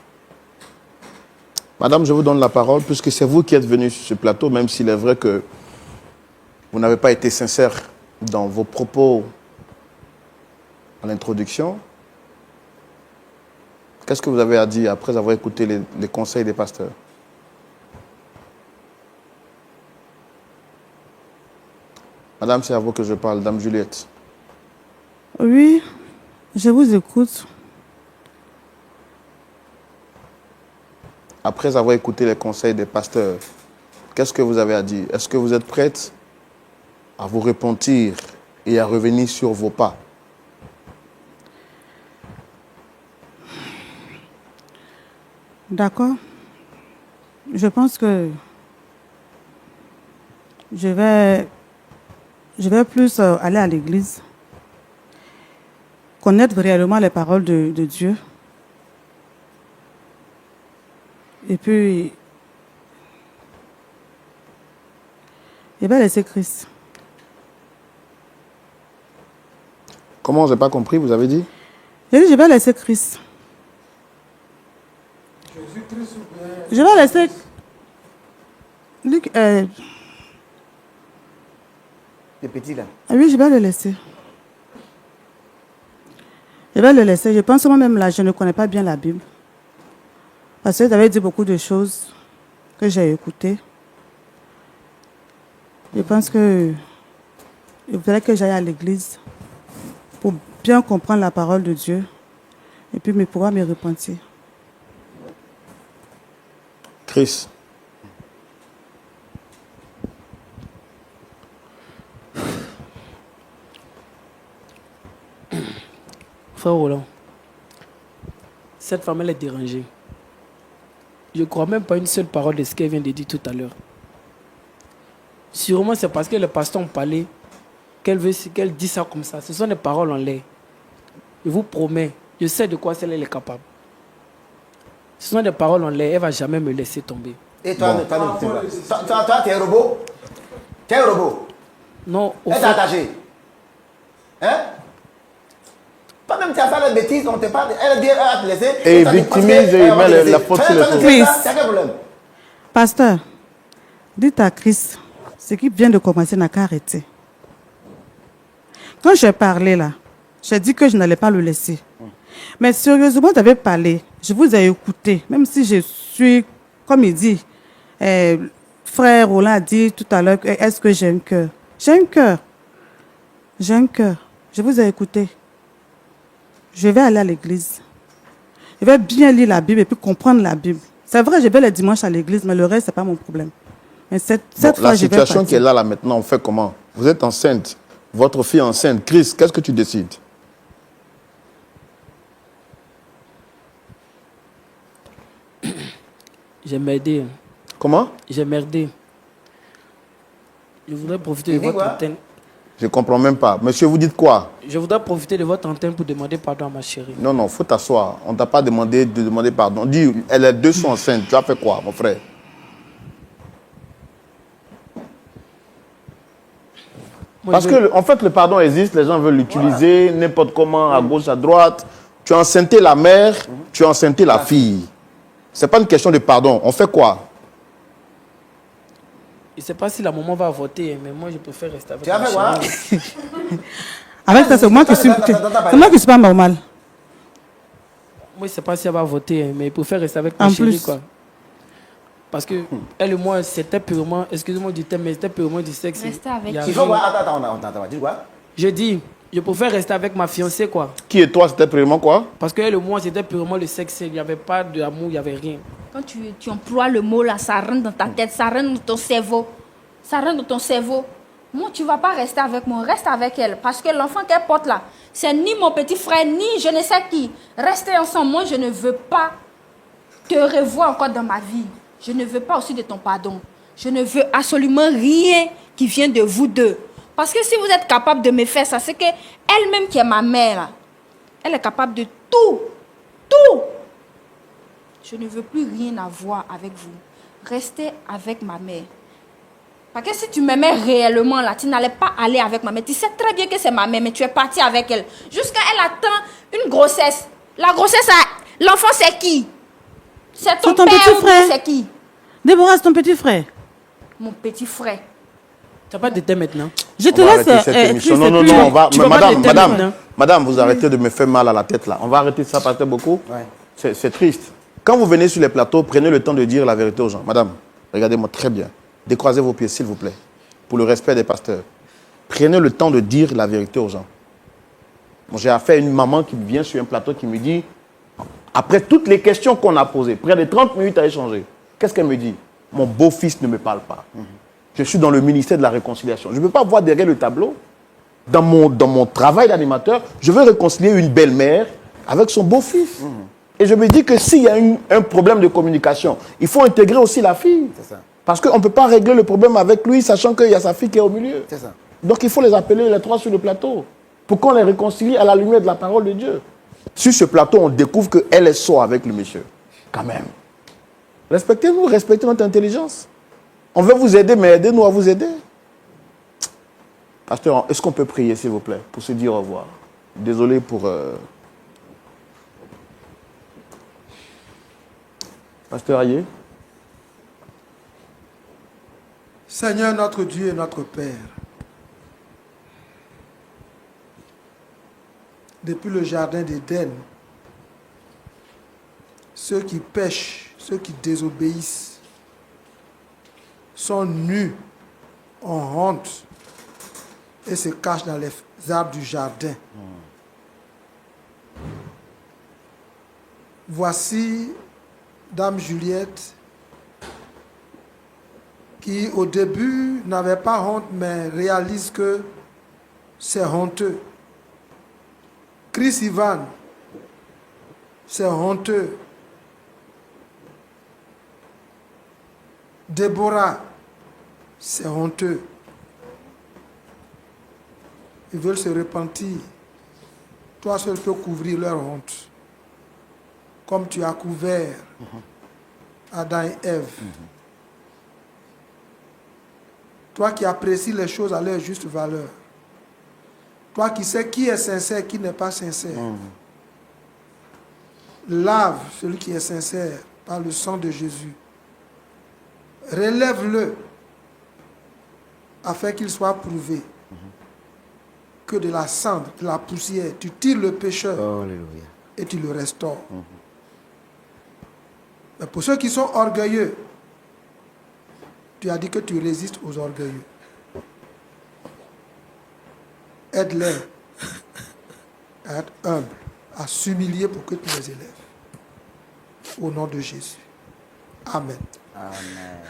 Madame, je vous donne la parole, puisque c'est vous qui êtes venue sur ce plateau, même s'il est vrai que vous n'avez pas été sincère dans vos propos à l'introduction. Qu'est-ce que vous avez à dire après avoir écouté les conseils des pasteurs? Madame, c'est à vous que je parle, Dame Juliette. Oui, je vous écoute. Après avoir écouté les conseils des pasteurs, qu'est-ce que vous avez à dire? Est-ce que vous êtes prête à vous repentir et à revenir sur vos pas? D'accord. Je pense que je vais plus aller à l'église, connaître réellement les paroles de Dieu. Et puis, Je vais laisser Christ. Comment? Je n'ai pas compris, vous avez dit? J'ai dit, je vais laisser Christ. Jésus-Christ ou bien Je vais laisser... Luc, Le petit là. oui, je vais le laisser. Je vais le laisser. Je pense moi-même là, je ne connais pas bien la Bible. Parce que tu avais dit beaucoup de choses que j'ai écoutées. Je pense que il faudrait que j'aille à l'église pour bien comprendre la parole de Dieu et puis pouvoir me repentir. Chris. Frère Roland, cette femme, elle est dérangée. Je ne crois même pas une seule parole de ce qu'elle vient de dire tout à l'heure. Sûrement, c'est parce que les pasteurs ont parlé qu'elle dit ça comme ça. Ce sont des paroles en l'air. Je vous promets, je sais de quoi elle est capable. Ce sont des paroles en l'air, elle ne va jamais me laisser tomber. Et toi, toi, tu es un robot? Tu es un robot? Non, au Elle fait, t'a attaché. Hein? Toi-même, tu as fait la bêtise, on te parle, elle dit, elle va te laisser. Et toi, tu victimise penses que, et on va te met laisser. la faute sur les autres. Chris. C'est quel problème? Pasteur, dites à Christ, ce qui vient de commencer n'a qu'à arrêter. Quand j'ai parlé là, j'ai dit que je n'allais pas le laisser. Mais sérieusement, vous avez parlé, je vous ai écouté, même si je suis, comme il dit, frère Roland a dit tout à l'heure, est-ce que j'ai un cœur? J'ai un cœur. J'ai un cœur. Je vous ai écouté. Je vais aller à l'église. Je vais bien lire la Bible et puis comprendre la Bible. C'est vrai, je vais le dimanche à l'église, mais le reste, ce n'est pas mon problème. Mais cette fois, La je vais situation partir. qui est là maintenant, on fait comment? Vous êtes enceinte. Votre fille est enceinte. Chris, qu'est-ce que tu décides? j'ai merdé. Comment? J'ai merdé. Je voudrais profiter Tu de dis votre quoi? antenne. Je ne comprends même pas. Monsieur, vous dites quoi? Je voudrais profiter de votre antenne pour demander pardon à ma chérie. Non, non, faut t'asseoir. On ne t'a pas demandé de demander pardon. Dis, les deux sont enceintes. Tu as fait quoi, mon frère? Moi, Parce je veux- que, en fait, le pardon existe. Les gens veulent l'utiliser n'importe comment, à gauche, à droite. Tu as enceinté la mère, tu as enceinté la fille. Ce n'est pas une question de pardon. On fait quoi? Je ne sais pas si la maman va voter, mais moi, je préfère rester avec Tu as ma fait quoi? chérie. Avec ça, c'est moi qui suis... C'est moi qui suis pas normal. Moi, je ne sais pas si elle va voter, mais je préfère rester avec ma En chérie, plus. quoi. Parce que elle et moi, c'était purement, excusez-moi du thème, mais c'était purement du sexe. Rester avec Il y a Il faut rien. voir. Attends. Dis quoi? Je dis, je préfère rester avec ma fiancée, quoi. Qui et toi, c'était vraiment quoi? Parce que elle et moi, c'était purement le sexe. Il n'y avait pas d'amour, il n'y avait rien. Quand tu emploies le mot là, ça rentre dans ta tête, ça rentre dans ton cerveau. Ça rentre dans ton cerveau. Moi, tu ne vas pas rester avec moi, reste avec elle. Parce que l'enfant qu'elle porte là, c'est ni mon petit frère, ni je ne sais qui. Restez ensemble. Moi, je ne veux pas te revoir encore dans ma vie. Je ne veux pas aussi de ton pardon. Je ne veux absolument rien qui vienne de vous deux. Parce que si vous êtes capable de me faire ça, c'est qu'elle-même qui est ma mère, là, elle est capable de tout. Tout. Je ne veux plus rien avoir avec vous. Restez avec ma mère. Parce que si tu m'aimais réellement, là, tu n'allais pas aller avec ma mère. Tu sais très bien que c'est ma mère, mais tu es parti avec elle. Jusqu'à elle attend une grossesse. La grossesse, l'enfant, c'est qui? C'est ton, C'est ton père petit ou bien frère. c'est qui? Déborah, c'est ton petit frère. Mon petit frère. Tu n'as pas de thème maintenant. Je te On va laisse... arrêter cette émission. Non, non, Chris, non, on va... tu vas pas Madame, arrêter madame, maintenant. madame, vous arrêtez de me faire mal à la tête là. On va arrêter ça, parce que beaucoup. Ouais. C'est triste. Quand vous venez sur les plateaux, prenez le temps de dire la vérité aux gens. Madame, regardez-moi très bien. Décroisez vos pieds, s'il vous plaît, pour le respect des pasteurs. Prenez le temps de dire la vérité aux gens. Bon, j'ai affaire à une maman qui vient sur un plateau qui me dit, après toutes les questions qu'on a posées, près de 30 minutes à échanger, qu'est-ce qu'elle me dit? Mon beau-fils ne me parle pas. Je suis dans le ministère de la réconciliation. Je ne peux pas voir derrière le tableau. Dans mon travail d'animateur, je veux réconcilier une belle-mère avec son beau-fils. Et je me dis que s'il y a un problème de communication, il faut intégrer aussi la fille. C'est ça. Parce qu'on ne peut pas régler le problème avec lui, sachant qu'il y a sa fille qui est au milieu. C'est ça. Donc il faut les appeler les trois sur le plateau, pour qu'on les réconcilie à la lumière de la parole de Dieu. Sur ce plateau, on découvre qu'elle est sourde avec le monsieur. Quand même. Respectez-nous, respectez notre intelligence. On veut vous aider, mais aidez-nous à vous aider. Pasteur, est-ce qu'on peut prier, s'il vous plaît, pour se dire au revoir? Désolé pour... Pasteur Ayer. Seigneur, notre Dieu et notre Père, depuis le jardin d'Éden, ceux qui pêchent, ceux qui désobéissent, sont nus, ont honte et se cachent dans les arbres du jardin. Voici Dame Juliette, qui au début n'avait pas honte, mais réalise que c'est honteux. Chris Ivan, c'est honteux. Déborah, c'est honteux. Ils veulent se repentir. Toi seul peux couvrir leur honte. Comme tu as couvert Adam et Ève. Toi qui apprécies les choses à leur juste valeur. Toi qui sais qui est sincère, qui n'est pas sincère. Lave celui qui est sincère par le sang de Jésus. Relève-le afin qu'il soit prouvé que de la cendre, de la poussière, tu tires le pécheur et tu le restaures. Mais pour ceux qui sont orgueilleux, tu as dit que tu résistes aux orgueilleux. Aide-les à être humbles, à s'humilier pour que tu les élèves. Au nom de Jésus. Amen. Amen.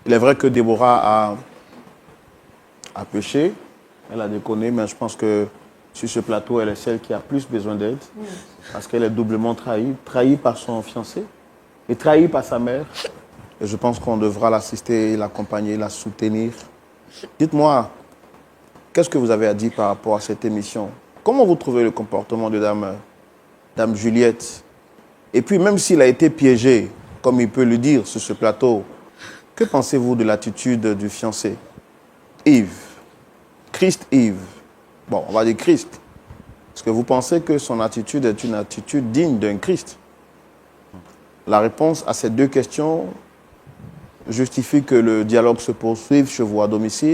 Il est vrai que Déborah a péché, elle a déconné, mais je pense que sur ce plateau, elle est celle qui a plus besoin d'aide, parce qu'elle est doublement trahie par son fiancé et trahie par sa mère. Et je pense qu'on devra l'assister, l'accompagner, la soutenir. Dites-moi, qu'est-ce que vous avez à dire par rapport à cette émission? Comment vous trouvez le comportement de Dame Juliette? Et puis, même s'il a été piégé, comme il peut le dire sur ce plateau, que pensez-vous de l'attitude du fiancé? Yves. Christ Yves. Bon, on va dire Christ. Est-ce que vous pensez que son attitude est une attitude digne d'un Christ? La réponse à ces deux questions justifie que le dialogue se poursuive chez vous à domicile.